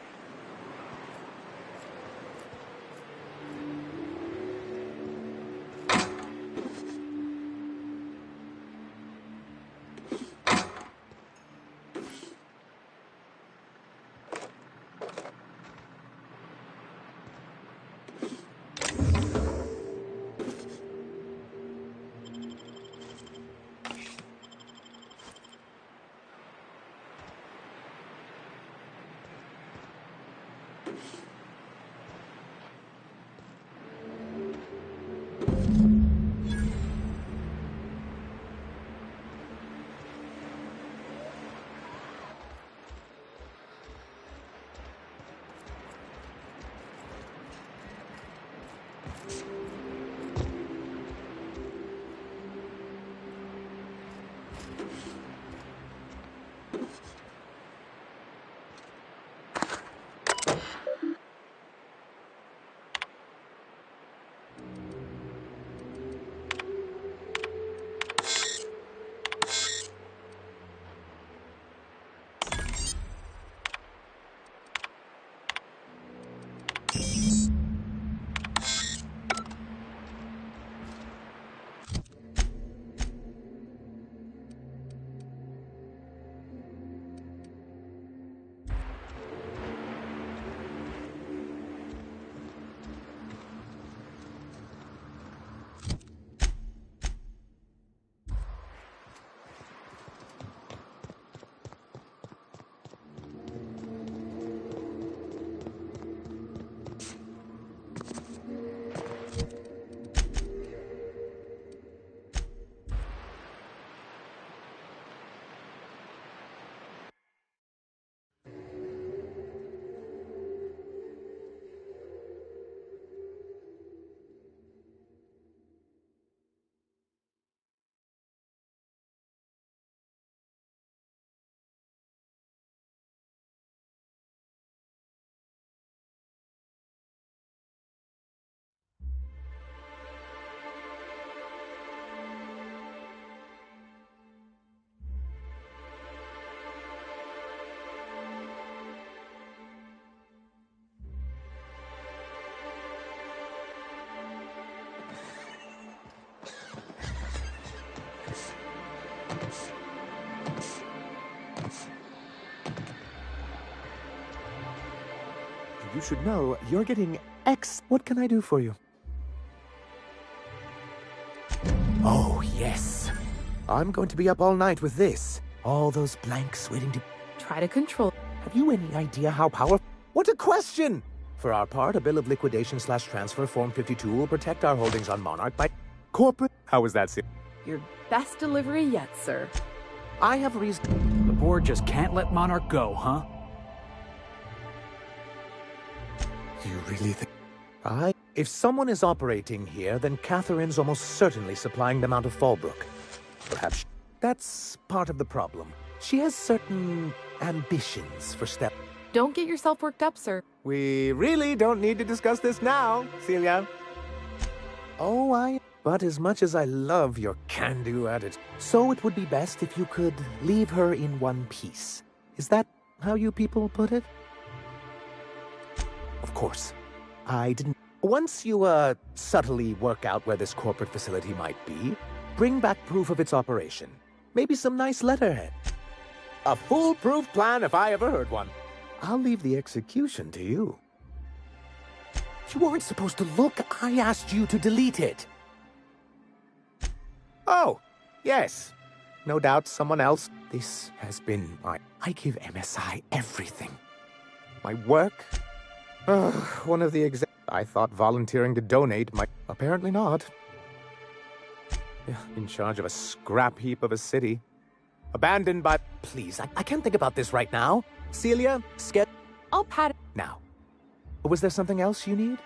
You should know you're getting X. What can I do for you? Oh, yes. I'm going to be up all night with this. All those blanks waiting to... Try to control... Have you any idea how powerful... What a question! For our part, a bill of liquidation/transfer Form 52 will protect our holdings on Monarch by... corporate... How is that, sir? Your best delivery yet, sir. I have reason... The board just can't let Monarch go, huh? You really think... If someone is operating here, then Catherine's almost certainly supplying them out of Fallbrook. Perhaps that's part of the problem. She has certain ambitions for Step... Don't get yourself worked up, sir. We really don't need to discuss this now, Celia. Oh, But as much as I love your can-do attitude, so it would be best if you could leave her in one piece. Is that how you people put it? Of course. I didn't... Once you, subtly work out where this corporate facility might be, bring back proof of its operation. Maybe some nice letterhead. A foolproof plan if I ever heard one. I'll leave the execution to you. You weren't supposed to look. I asked you to delete it. Oh, yes. No doubt someone else. This has been I give MSI everything. My work? One of the I thought volunteering to donate might... Apparently not. In charge of a scrap heap of a city. Abandoned by... Please, I can't think about this right now. Celia, I'll pat it. Now. Was there something else you need?